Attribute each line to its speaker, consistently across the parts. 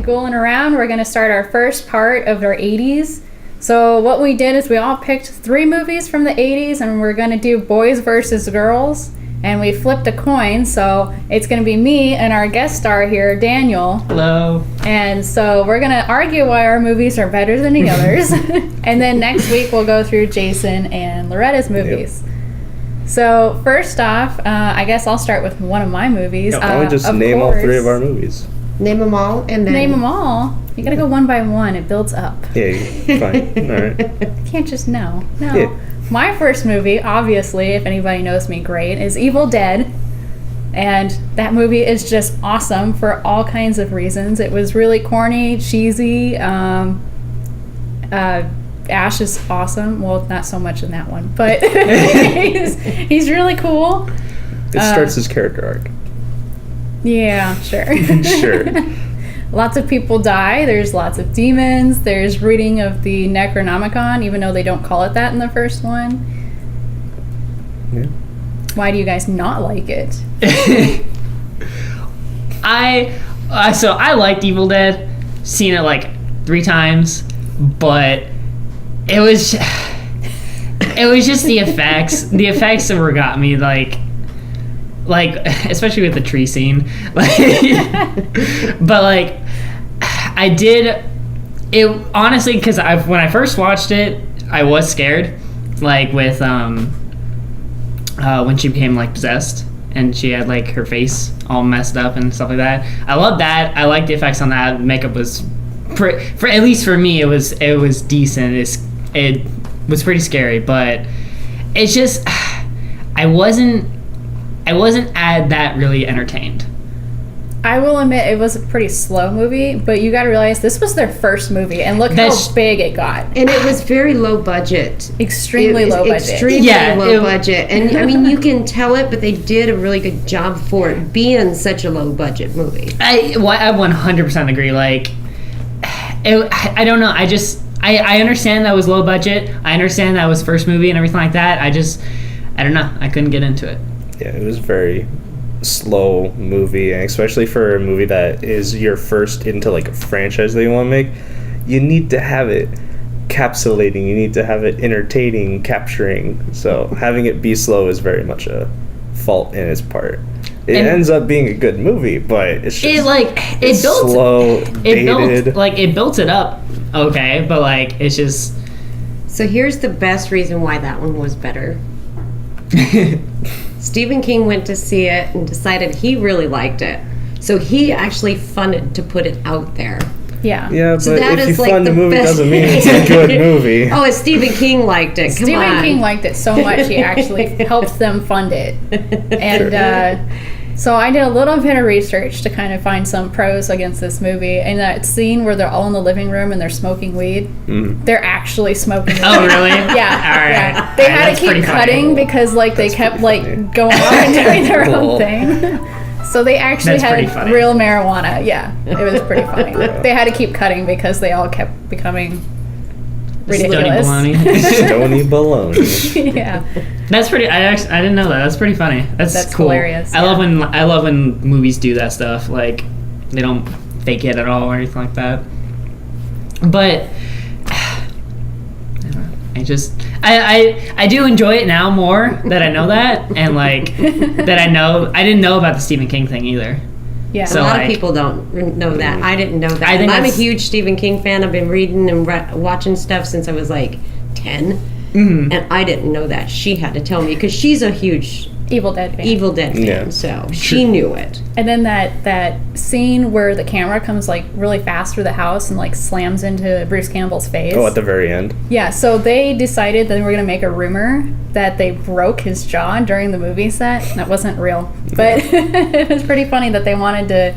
Speaker 1: Ghoulin Around. We're going to start our first part of our 80s. So what we did is we all picked 3 movies from the 80s, and we're going to do boys versus girls. And we flipped a coin, so it's going to be me and our guest star here, Daniel.
Speaker 2: Hello.
Speaker 1: And so we're going to argue why our movies are better than the others. And then next week we'll go through Jason and Loretta's movies. Yep. So first off, I guess I'll start with one of my movies.
Speaker 3: Why don't we just name all 3 of our movies?
Speaker 4: Name them all, and then...
Speaker 1: Name them all? You gotta go one by one. It builds up.
Speaker 3: Yeah, fine. All right.
Speaker 1: You can't just know. No.
Speaker 3: Yeah.
Speaker 1: My first movie, obviously, if anybody knows me great, is Evil Dead. And that movie is just awesome for all kinds of reasons. It was really corny, cheesy. Ash is awesome. Well, not so much in that one, but he's really cool.
Speaker 3: It starts his character arc.
Speaker 1: Yeah, sure.
Speaker 3: Sure.
Speaker 1: Lots of people die. There's lots of demons. There's reading of the Necronomicon, even though they don't call it that in the first one.
Speaker 3: Yeah.
Speaker 1: Why do you guys not like it?
Speaker 2: I liked Evil Dead. Seen it like 3 times, but it was just the effects. The effects that got me, like especially with the tree scene. But like I did it honestly, because when I first watched it, I was scared, like with when she became like possessed and she had like her face all messed up and stuff like that. I loved that. I liked the effects on that. Makeup was for at least for me, it was decent. It was pretty scary, but it's just I wasn't that really entertained.
Speaker 1: I will admit it was a pretty slow movie, but you got to realize this was their first movie, and look how big it got.
Speaker 4: And it was very low budget.
Speaker 1: Extremely low budget.
Speaker 4: Extremely low budget. And I mean, you can tell it, but they did a really good job for it being such a low budget movie.
Speaker 2: I 100% agree. Like, I don't know. I understand that was low budget. I understand that was first movie and everything like that. I don't know. I couldn't get into it.
Speaker 3: Yeah, it was very slow movie, and especially for a movie that is your first into like a franchise that you want to make, you need to have it capsulating, you need to have it entertaining, capturing. So having it be slow is very much a fault in its part. It ends up being a good movie, but it's just
Speaker 2: it's
Speaker 3: slow, dated.
Speaker 2: It built it up, okay, but like it's just.
Speaker 4: So here's the best reason why that one was better. Stephen King went to see it and decided he really liked it. So he actually funded to put it out there.
Speaker 1: Yeah.
Speaker 3: Yeah,
Speaker 4: so
Speaker 3: but if you fund a movie doesn't mean it's a good movie.
Speaker 4: Oh, if Stephen King liked it, come on.
Speaker 1: Stephen King liked it so much he actually helped them fund it. And so I did a little bit of research to kind of find some pros against this movie. And that scene where they're all in the living room and they're smoking weed, they're actually smoking weed.
Speaker 2: Oh, really?
Speaker 1: Yeah.
Speaker 2: All right.
Speaker 1: Yeah. They had to keep cutting because like they kept like going off and doing their own thing. So they actually had real marijuana. Yeah, it was pretty funny. They had to keep cutting because they all kept becoming ridiculous.
Speaker 3: Stony baloney.
Speaker 1: Yeah.
Speaker 2: That's pretty. I didn't know that. That's pretty funny. That's cool.
Speaker 1: Hilarious.
Speaker 2: I love when movies do that stuff. Like they don't fake it at all or anything like that. But I do enjoy it now more that I know that, and like that I didn't know about the Stephen King thing either.
Speaker 1: Yeah,
Speaker 4: so a lot of people don't know that. I didn't know that. And I'm a huge Stephen King fan. I've been reading and watching stuff since I was like 10, and I didn't know that. She had to tell me because she's a huge
Speaker 1: Evil Dead fan.
Speaker 4: So she knew it.
Speaker 1: And then that scene where the camera comes like really fast through the house and like slams into Bruce Campbell's face.
Speaker 3: Oh, at the very end.
Speaker 1: Yeah, so they decided that they were going to make a rumor that they broke his jaw during the movie set. That wasn't real, but it was pretty funny that they wanted to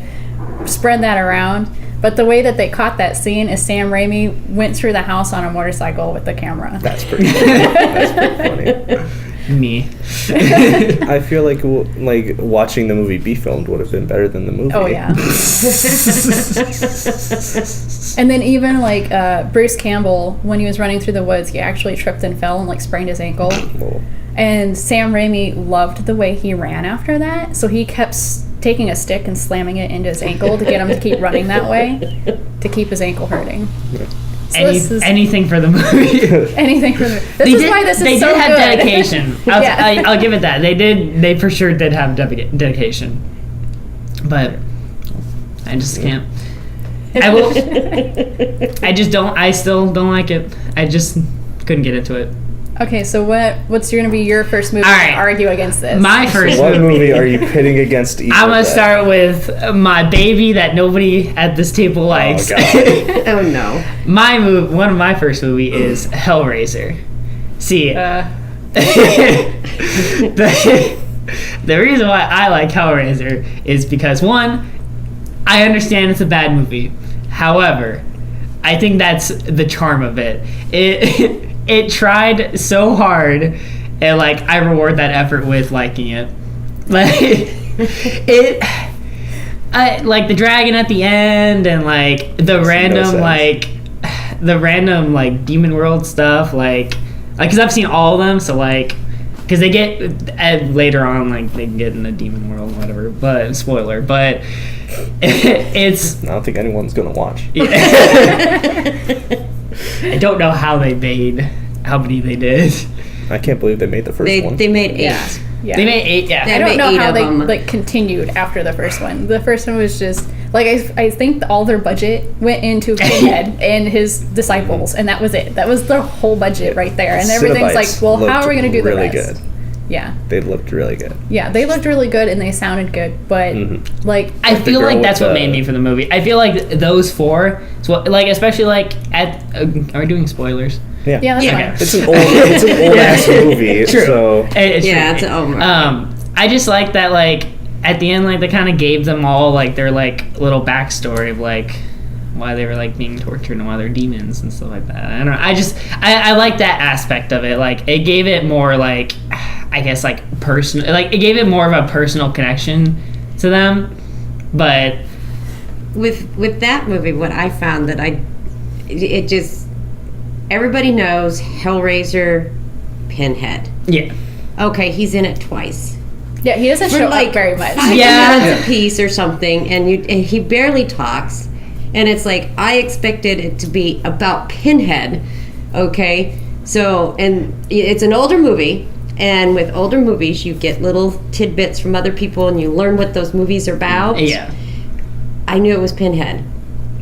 Speaker 1: spread that around. But the way that they caught that scene is Sam Raimi went through the house on a motorcycle with the camera.
Speaker 3: That's pretty funny. That's pretty funny.
Speaker 2: Me.
Speaker 3: I feel like watching the movie be filmed would have been better than the movie.
Speaker 1: Oh yeah. And then even like Bruce Campbell, when he was running through the woods, he actually tripped and fell and like sprained his ankle.
Speaker 3: Oh.
Speaker 1: And Sam Raimi loved the way he ran after that, so he kept taking a stick and slamming it into his ankle to get him to keep running that way, to keep his ankle hurting. So
Speaker 2: Anything for the movie.
Speaker 1: Anything for the movie. This is why this is so good.
Speaker 2: They did have dedication. I'll give it that. They for sure did have dedication. But I just can't. I will. I just don't. I still don't like it. I just couldn't get into it.
Speaker 1: Okay, so what's going to be your first movie to argue against this?
Speaker 2: My first
Speaker 3: What movie are you pitting against each
Speaker 2: I'm going to start with my baby that nobody at this table likes.
Speaker 3: Oh, God.
Speaker 4: Oh, no.
Speaker 2: One of my first movie is Hellraiser. See, the reason why I like Hellraiser is because, one, I understand it's a bad movie. However, I think that's the charm of it. It tried so hard, and like I reward that effort with liking it. Like like the dragon at the end, and like the random like demon world stuff. Like because I've seen all of them, so like because they get later on like they get in the demon world, whatever. But spoiler, but it's.
Speaker 3: I don't think anyone's gonna watch.
Speaker 2: I don't know how many they did.
Speaker 3: I can't believe they made the first one.
Speaker 4: They made 8.
Speaker 1: Yeah.
Speaker 2: They made 8, yeah.
Speaker 1: I don't know how they
Speaker 4: them.
Speaker 1: like continued after the first one. The first one was just like I think all their budget went into Pinhead and his disciples, and that was it. That was their whole budget right there. And everything's like, well, how are we going to do the
Speaker 3: really
Speaker 1: rest?
Speaker 3: Good.
Speaker 1: Yeah.
Speaker 3: They looked really good.
Speaker 1: Yeah, they looked really good and they sounded good, but like
Speaker 2: I feel like that's what made me for the movie. I feel like those 4, so like especially like at are we doing spoilers?
Speaker 3: Yeah,
Speaker 1: that's fine.
Speaker 3: It's an old ass movie.
Speaker 2: True.
Speaker 3: So
Speaker 4: It's
Speaker 2: I just like that like at the end like they kind of gave them all like their like little backstory of like why they were like being tortured and why they're demons and stuff like that. I don't know. I like that aspect of it. Like it gave it more like I guess like personal. Like it gave it more of a personal connection to them. But
Speaker 4: with that movie, what I found that it just everybody knows Hellraiser, Pinhead.
Speaker 2: Yeah.
Speaker 4: Okay, he's in it twice.
Speaker 1: Yeah, he doesn't show up very much.
Speaker 4: 5 minutes a piece or something, and he barely talks. And it's like, I expected it to be about Pinhead, okay? So, and it's an older movie, and with older movies, you get little tidbits from other people, and you learn what those movies are about.
Speaker 2: Yeah.
Speaker 4: I knew it was Pinhead.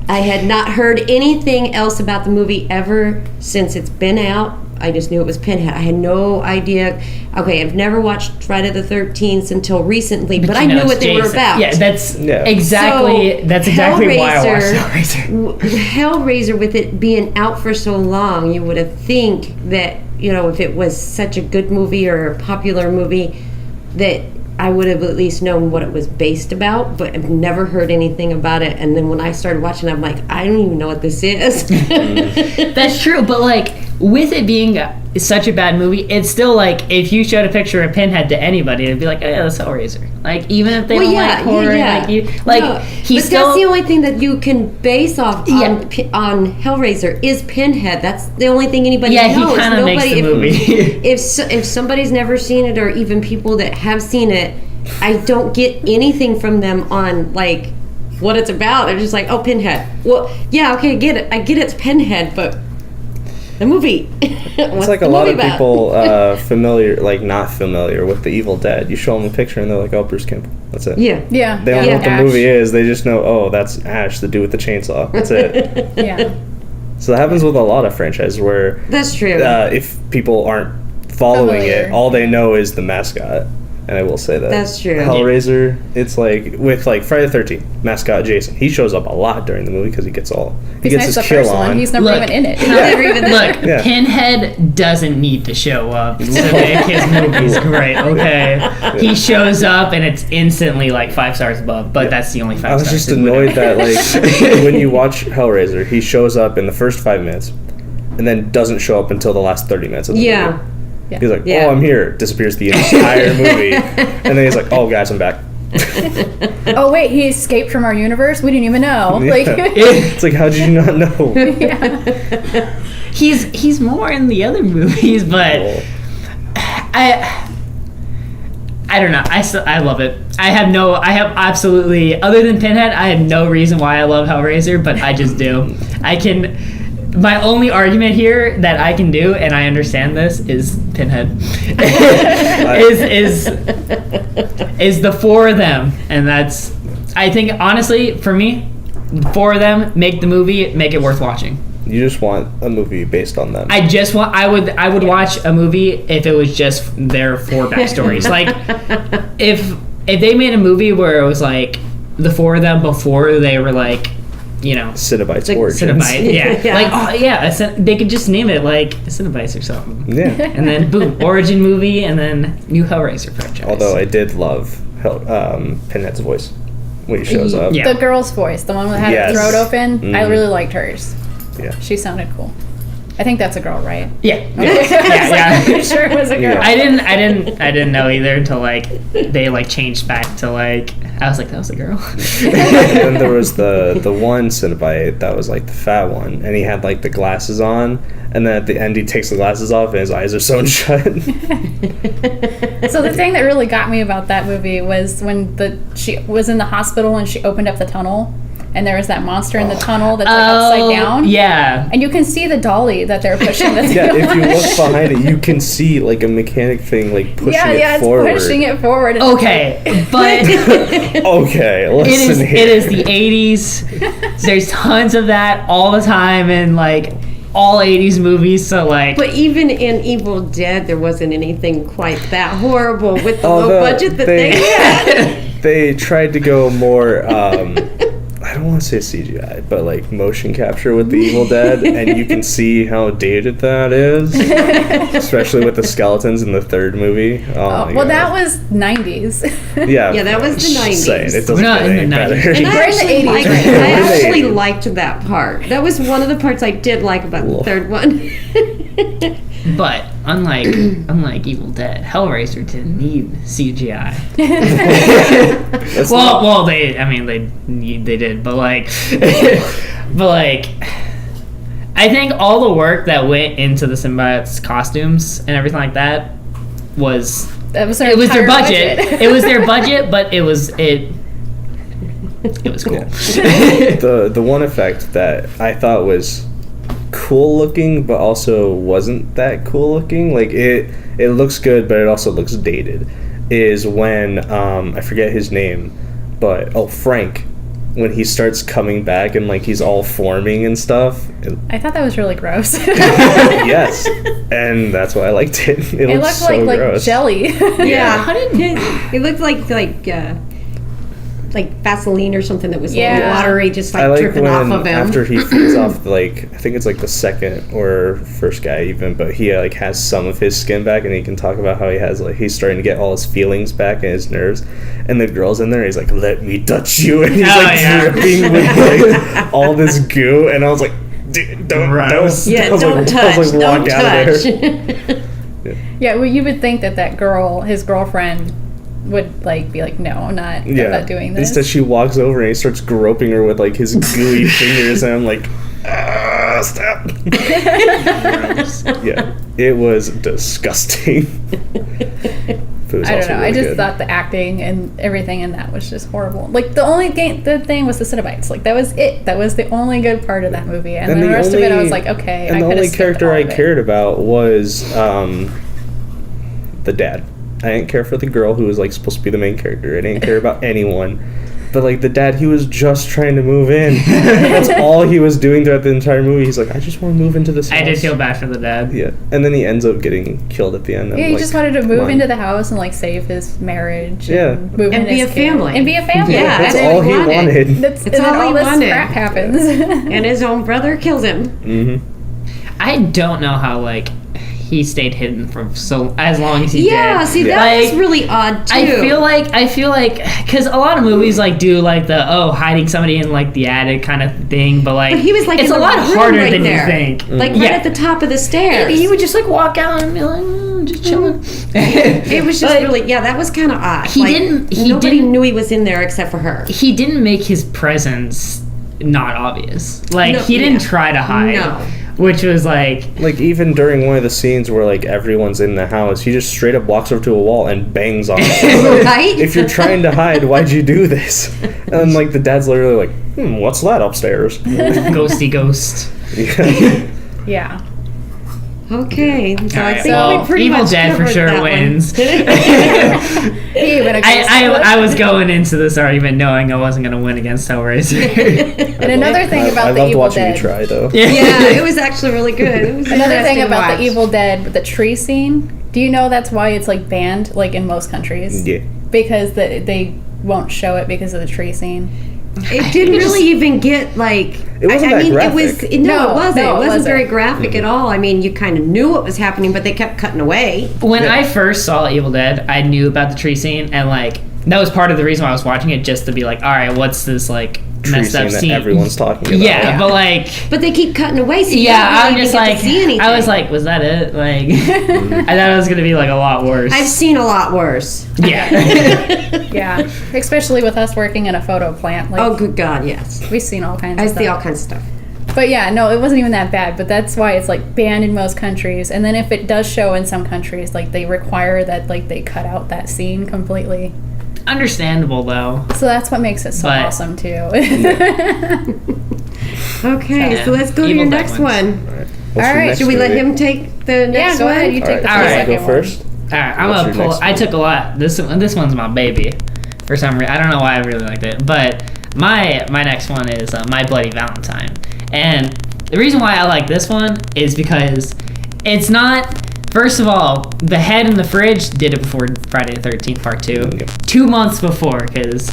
Speaker 4: I had not heard anything else about the movie ever since it's been out. I just knew it was Pinhead. I had no idea. Okay, I've never watched Friday the 13th until recently, but I knew what they were about.
Speaker 2: Yeah, that's exactly why I watched Hellraiser.
Speaker 4: Hellraiser, with it being out for so long, you would have think that, if it was such a good movie or a popular movie, that I would have at least known what it was based about, but I've never heard anything about it. And then when I started watching, I'm like, I don't even know what this is.
Speaker 2: That's true, but like with it being such a bad movie, it's still like if you showed a picture of Pinhead to anybody, it'd be like, oh yeah, that's Hellraiser. Like even if they don't like horror, he's still.
Speaker 4: That's the only thing that you can base off on Hellraiser is Pinhead. That's the only thing anybody knows.
Speaker 2: Yeah, he kind of makes the movie.
Speaker 4: If somebody's never seen it, or even people that have seen it, I don't get anything from them on like what it's about. They're just like, oh, Pinhead. Well, yeah, okay, I get it. I get it's Pinhead, but the movie.
Speaker 3: It's like a lot of people not familiar with the Evil Dead. You show them a picture and they're like, oh, Bruce Campbell. That's it.
Speaker 4: Yeah.
Speaker 3: They don't know what the movie is. They just know, oh, that's Ash, the dude with the chainsaw. That's it.
Speaker 1: Yeah.
Speaker 3: So that happens with a lot of franchises where
Speaker 4: that's true.
Speaker 3: If people aren't following it, all they know is the mascot. And I will say that.
Speaker 4: That's true.
Speaker 3: Hellraiser, it's like, with like Friday the 13th, mascot Jason, he shows up a lot during the movie because he gets his kill on.
Speaker 1: He's never even in it.
Speaker 2: Pinhead doesn't need to show up to make his movies great, okay? Yeah. He shows up and it's instantly like 5 stars above, but that's the only 5 stars.
Speaker 3: I was just annoyed that like when you watch Hellraiser, he shows up in the first 5 minutes and then doesn't show up until the last 30 minutes of the movie.
Speaker 1: Yeah.
Speaker 3: He's like, oh, I'm here. Disappears the entire movie. And then he's like, oh, guys, I'm back.
Speaker 1: Oh, wait, he escaped from our universe? We didn't even know.
Speaker 3: Yeah.
Speaker 1: Like,
Speaker 3: it's like, how did you not know?
Speaker 1: Yeah.
Speaker 2: He's more in the other movies, but I I don't know. I love it. I have absolutely, other than Pinhead, I have no reason why I love Hellraiser, but I just do. My only argument here that I can do, and I understand this, is Pinhead. is the four of them, and that's, I think, honestly, for me, the four of them make the movie, make it worth watching.
Speaker 3: You just want a movie based on them.
Speaker 2: I would watch a movie if it was just their four backstories. Like, if they made a movie where it was like the four of them before they were like, you know,
Speaker 3: Cenobites
Speaker 2: like
Speaker 3: origins.
Speaker 2: Cenobite, yeah. Like, oh yeah, they could just name it like Cenobites or something.
Speaker 3: Yeah.
Speaker 2: And then boom, origin movie, and then new Hellraiser franchise.
Speaker 3: Although I did love Pinhead's voice when he shows up.
Speaker 1: The girl's voice, the one that had her throat open. I really liked hers.
Speaker 3: Yeah.
Speaker 1: She sounded cool. I think that's a girl, right?
Speaker 2: Yeah.
Speaker 1: Okay.
Speaker 2: Yeah.
Speaker 1: I'm sure it was a girl.
Speaker 3: Yeah.
Speaker 2: I didn't know either until like they like changed back to like, I was like, that was a girl.
Speaker 3: And then there was the one Cenobite that was like the fat one, and he had like the glasses on, and then at the end he takes the glasses off and his eyes are sewn shut.
Speaker 1: So the thing that really got me about that movie was when she was in the hospital and she opened up the tunnel, and there was that monster in the tunnel that's like upside down.
Speaker 2: Yeah.
Speaker 1: And you can see the dolly that they're pushing.
Speaker 3: Yeah, if you look behind it, you can see like a mechanic thing like pushing it forward.
Speaker 1: It's pushing it forward.
Speaker 2: Okay, but
Speaker 3: okay, listen here.
Speaker 2: It is the 80s. There's tons of that all the time in like all 80s movies. So like,
Speaker 4: but even in Evil Dead, there wasn't anything quite that horrible with the low budget that they had.
Speaker 3: They tried to go more. I don't want to say CGI, but like motion capture with the Evil Dead, and you can see how dated that is, especially with the skeletons in the third movie. Oh my God.
Speaker 1: That was 90s.
Speaker 3: Yeah,
Speaker 4: that was the 90s.
Speaker 3: Saying, it doesn't
Speaker 2: We're not
Speaker 3: get
Speaker 2: in
Speaker 3: any
Speaker 2: the
Speaker 3: better.
Speaker 2: 90s.
Speaker 4: And I actually
Speaker 3: We're in the 80s.
Speaker 4: liked that part. That was one of the parts I did like about the third one.
Speaker 2: but unlike Evil Dead, Hellraiser didn't need CGI. Well, they did, but like, I think all the work that went into the symbiotes' costumes and everything like that was their budget. It was their budget, but it was cool.
Speaker 3: The one effect that I thought was cool looking, but also wasn't that cool looking, like it looks good, but it also looks dated, is when I forget his name, but Frank, when he starts coming back and like he's all forming and stuff.
Speaker 1: I thought that was really gross.
Speaker 3: Yes, and that's why I liked it. It
Speaker 1: looked
Speaker 3: so
Speaker 1: like
Speaker 3: gross.
Speaker 1: jelly.
Speaker 4: Yeah, it looked like Vaseline or something that was watery, just
Speaker 3: I
Speaker 4: like
Speaker 3: like
Speaker 4: dripping off
Speaker 3: when
Speaker 4: of him.
Speaker 3: after he feeds off, like I think it's like the second or first guy even, but he like has some of his skin back, and he can talk about how he has like he's starting to get all his feelings back and his nerves, and the girl's in there, he's like, "Let me touch you," and he's dripping with like all this goo, and I was like, "Dude, don't
Speaker 4: touch.
Speaker 3: I was like,
Speaker 4: Don't
Speaker 3: walk out of
Speaker 4: touch.
Speaker 3: there.
Speaker 1: Yeah, well, you would think that girl, his girlfriend, would like be like, no, I'm not doing this.
Speaker 3: Instead, she walks over and he starts groping her with like his gooey fingers, and I'm like, stop. Yeah, it was disgusting.
Speaker 1: I don't know. I just thought the acting and everything in that was just horrible. Like the thing was the Cenobites. Like that was it. That was the only good part of that movie, and then the rest of it, I was like, okay.
Speaker 3: And the only character I cared about was the dad. I didn't care for the girl who was like supposed to be the main character. I didn't care about anyone. But like the dad, he was just trying to move in. That's all he was doing throughout the entire movie. He's like, I just want to move into this house.
Speaker 2: I did feel bad for the dad.
Speaker 3: Yeah. And then he ends up getting killed at the end.
Speaker 1: Yeah, he just wanted to move into the house and like save his marriage.
Speaker 3: Yeah.
Speaker 1: And move
Speaker 4: and
Speaker 1: in
Speaker 4: be a family.
Speaker 1: And be a family.
Speaker 4: Yeah,
Speaker 3: that's all he wanted.
Speaker 1: That's all this crap happens.
Speaker 4: And his own brother kills him.
Speaker 3: Mm-hmm.
Speaker 2: I don't know how like he stayed hidden for as long as he did.
Speaker 4: Yeah, see that was really odd too.
Speaker 2: I feel like because a lot of movies like do like the hiding somebody in like the attic kind of thing, but
Speaker 4: he was like
Speaker 2: it's a lot harder than you think.
Speaker 4: Like right at the top of the stairs.
Speaker 2: He would just like walk out and be like, just chilling.
Speaker 4: It was just really that was kind of odd. Nobody knew he was in there except for her.
Speaker 2: He didn't make his presence not obvious. Like he didn't try to hide.
Speaker 4: No.
Speaker 2: which was like
Speaker 3: even during one of the scenes where like everyone's in the house, he just straight up walks over to a wall and bangs on it.
Speaker 4: Right?
Speaker 3: If you're trying to hide, why'd you do this? And like the dad's literally like, what's that upstairs?
Speaker 2: ghosty ghost.
Speaker 1: Yeah.
Speaker 4: Okay, so I
Speaker 2: Alright,
Speaker 4: think
Speaker 2: well,
Speaker 4: we pretty
Speaker 2: Evil
Speaker 4: much
Speaker 2: Dead for
Speaker 4: covered
Speaker 2: sure
Speaker 4: that
Speaker 2: wins.
Speaker 1: He even agrees
Speaker 2: I was going into this argument knowing I wasn't going to win against Hellraiser.
Speaker 1: And another thing
Speaker 3: I
Speaker 1: about the
Speaker 3: loved
Speaker 1: Evil
Speaker 3: watching
Speaker 1: Dead.
Speaker 3: you try though.
Speaker 4: Yeah, it was actually really good. It was
Speaker 1: Another thing
Speaker 4: interesting to
Speaker 1: about
Speaker 4: watch.
Speaker 1: the Evil Dead, the tree scene. Do you know that's why it's like banned, like in most countries?
Speaker 3: Yeah.
Speaker 1: Because they won't show it because of the tree scene.
Speaker 4: It didn't really even get like.
Speaker 3: It wasn't that
Speaker 4: it was
Speaker 3: graphic.
Speaker 4: it wasn't
Speaker 1: wasn't.
Speaker 4: very graphic at all. I mean, you kind of knew what was happening, but they kept cutting away.
Speaker 2: When I first saw Evil Dead, I knew about the tree scene, and like that was part of the reason why I was watching it, just to be like, all right, what's this like
Speaker 3: Tree
Speaker 2: messed up
Speaker 3: scene
Speaker 2: scene
Speaker 3: that everyone's talking about.
Speaker 2: Yeah, but like.
Speaker 4: But they keep cutting away. So you
Speaker 2: Yeah,
Speaker 4: don't
Speaker 2: I'm
Speaker 4: really
Speaker 2: just
Speaker 4: get
Speaker 2: like,
Speaker 4: to see anything.
Speaker 2: I was like, was that it? Like, I thought it was gonna be like a lot worse.
Speaker 4: I've seen a lot worse.
Speaker 2: Yeah.
Speaker 1: Yeah, especially with us working in a photo plant. Like,
Speaker 4: Oh, good God, yes.
Speaker 1: we've seen all kinds
Speaker 4: I
Speaker 1: of stuff.
Speaker 4: see all kinds of stuff.
Speaker 1: But yeah, no, it wasn't even that bad. But that's why it's like banned in most countries. And then if it does show in some countries, like they require that like they cut out that scene completely.
Speaker 2: Understandable though.
Speaker 1: So that's what makes it so
Speaker 2: But-
Speaker 1: awesome too.
Speaker 4: Okay,
Speaker 2: Yeah.
Speaker 4: so let's go to
Speaker 2: Evil
Speaker 4: your
Speaker 2: Dead
Speaker 4: next
Speaker 2: wins.
Speaker 4: one.
Speaker 3: What's
Speaker 1: All
Speaker 3: your
Speaker 1: right,
Speaker 3: next
Speaker 4: Should we let
Speaker 3: movie?
Speaker 4: him take the next
Speaker 1: go
Speaker 4: one?
Speaker 1: ahead. You
Speaker 3: All
Speaker 1: take
Speaker 3: right,
Speaker 1: the
Speaker 2: All right.
Speaker 3: I
Speaker 1: second
Speaker 3: go
Speaker 1: one.
Speaker 3: first.
Speaker 2: All right, I'm
Speaker 3: What's
Speaker 2: gonna
Speaker 3: your
Speaker 2: pull.
Speaker 3: next
Speaker 2: I
Speaker 3: one?
Speaker 2: took a lot. This one's my baby. For some reason, I don't know why I really liked it, but my next one is My Bloody Valentine, and the reason why I like this one is because it's not. First of all, the head in the fridge did it before Friday the 13th Part 2,
Speaker 3: Yep.
Speaker 2: 2 months before, because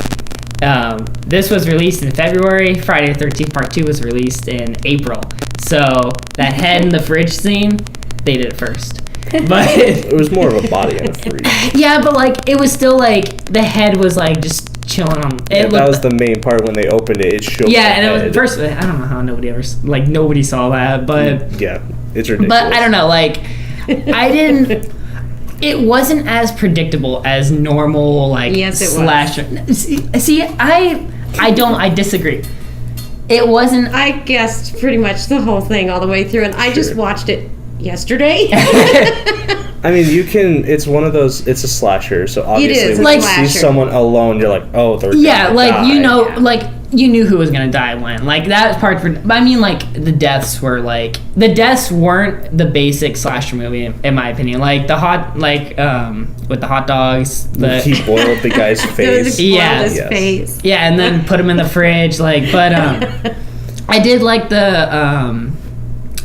Speaker 2: this was released in February. Friday the 13th Part 2 was released in April. So that head in the fridge scene, they did it first. But
Speaker 3: It was more of a body and a freak.
Speaker 2: yeah, but like it was still like the head was like just chilling on.
Speaker 3: Yeah, that was the main part when they opened it. It showed.
Speaker 2: yeah,
Speaker 3: the
Speaker 2: and it
Speaker 3: head.
Speaker 2: was first. I don't know how nobody saw that, but
Speaker 3: Yeah, it's ridiculous.
Speaker 2: but I don't know. Like I didn't. It wasn't as predictable as normal like
Speaker 4: Yes, it was.
Speaker 2: slasher. See, I disagree. It wasn't.
Speaker 4: I guessed pretty much the whole thing all the way through, and I just
Speaker 3: Sure.
Speaker 4: watched it yesterday.
Speaker 3: I mean, you can. It's one of those. It's a slasher, so obviously
Speaker 4: is
Speaker 3: when
Speaker 2: a
Speaker 3: you see
Speaker 4: slasher.
Speaker 3: someone alone, you're like, oh, they're
Speaker 2: Yeah,
Speaker 3: gonna
Speaker 2: like
Speaker 3: die.
Speaker 2: you know,
Speaker 4: Yeah.
Speaker 2: like you knew who was gonna die when. Like that part. But I mean, like the deaths were like the deaths weren't the basic slasher movie in my opinion. Like the hot, like with the hot dogs.
Speaker 3: He boiled the guy's face.
Speaker 2: Yeah.
Speaker 4: His
Speaker 3: Yes.
Speaker 4: face.
Speaker 2: Yeah, and then put them in the fridge. Like, but I did like the.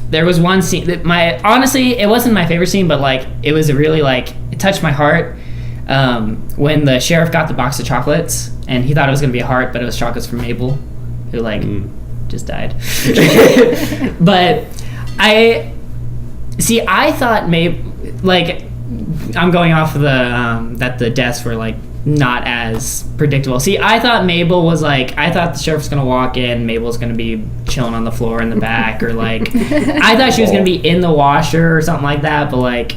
Speaker 2: There was one scene that honestly it wasn't my favorite scene, but like it was a really like it touched my heart when the sheriff got the box of chocolates and he thought it was gonna be a heart, but it was chocolates from Mabel, who like just died. But I thought like I'm going off of the that the deaths were like not as predictable. See, I thought Mabel was like, I thought the sheriff was gonna walk in, Mabel's gonna be chilling on the floor in the back, or like, I thought she was gonna be in the washer or something like that. But like,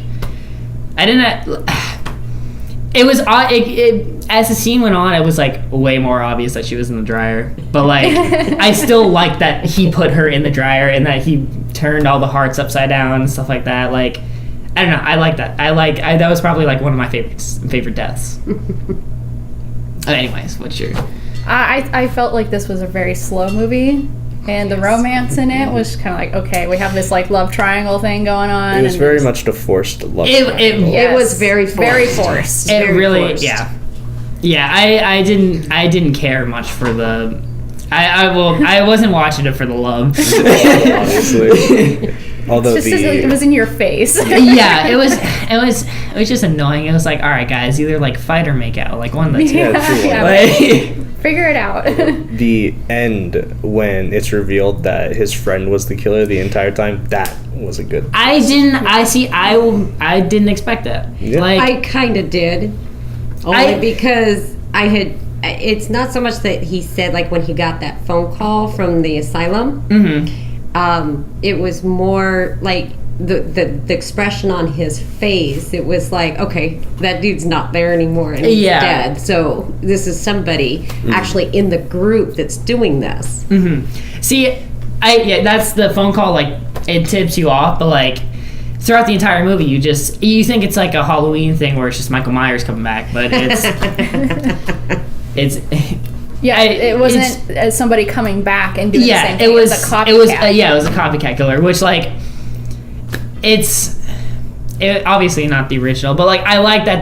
Speaker 2: I didn't. It was as the scene went on, it was like way more obvious that she was in the dryer. But like, I still liked that he put her in the dryer and that he turned all the hearts upside down and stuff like that. Like, I don't know. I like that. That was probably like one of my favorite deaths. Anyways, what's your?
Speaker 1: I felt like this was a very slow movie, and the romance in it was kind of like, okay, we have this like love triangle thing going on.
Speaker 3: It was
Speaker 1: and
Speaker 3: very
Speaker 1: it's-
Speaker 3: much the forced love.
Speaker 2: It
Speaker 3: triangle.
Speaker 1: Yes.
Speaker 4: It was very forced.
Speaker 1: Very forced.
Speaker 2: It
Speaker 4: Very
Speaker 2: really,
Speaker 4: forced.
Speaker 2: yeah. I didn't care much for the. I wasn't watching it for the love.
Speaker 3: Obviously. Although
Speaker 1: It's just it was in your face.
Speaker 2: Yeah, it was just annoying. It was like, all right, guys, either like fight or make out, like one of the two.
Speaker 3: Yeah, true.
Speaker 1: Yeah.
Speaker 2: Like,
Speaker 1: Figure it out.
Speaker 3: the end when it's revealed that his friend was the killer the entire time, that was a good.
Speaker 2: I didn't expect that.
Speaker 3: Yeah.
Speaker 2: Like,
Speaker 4: I kind of did, only because I had. It's not so much that he said like when he got that phone call from the asylum. It was more like the expression on his face. It was like, okay, that dude's not there anymore and he's
Speaker 2: Yeah.
Speaker 4: dead. So this is somebody actually in the group that's doing this.
Speaker 2: see, that's the phone call. Like it tips you off, but like throughout the entire movie, you think it's like a Halloween thing where it's just Michael Myers coming back, but it's.
Speaker 1: Yeah, it wasn't somebody coming back and doing the same thing.
Speaker 2: It was
Speaker 1: a copycat.
Speaker 2: It was a copycat killer, which like obviously not the original, but like I like that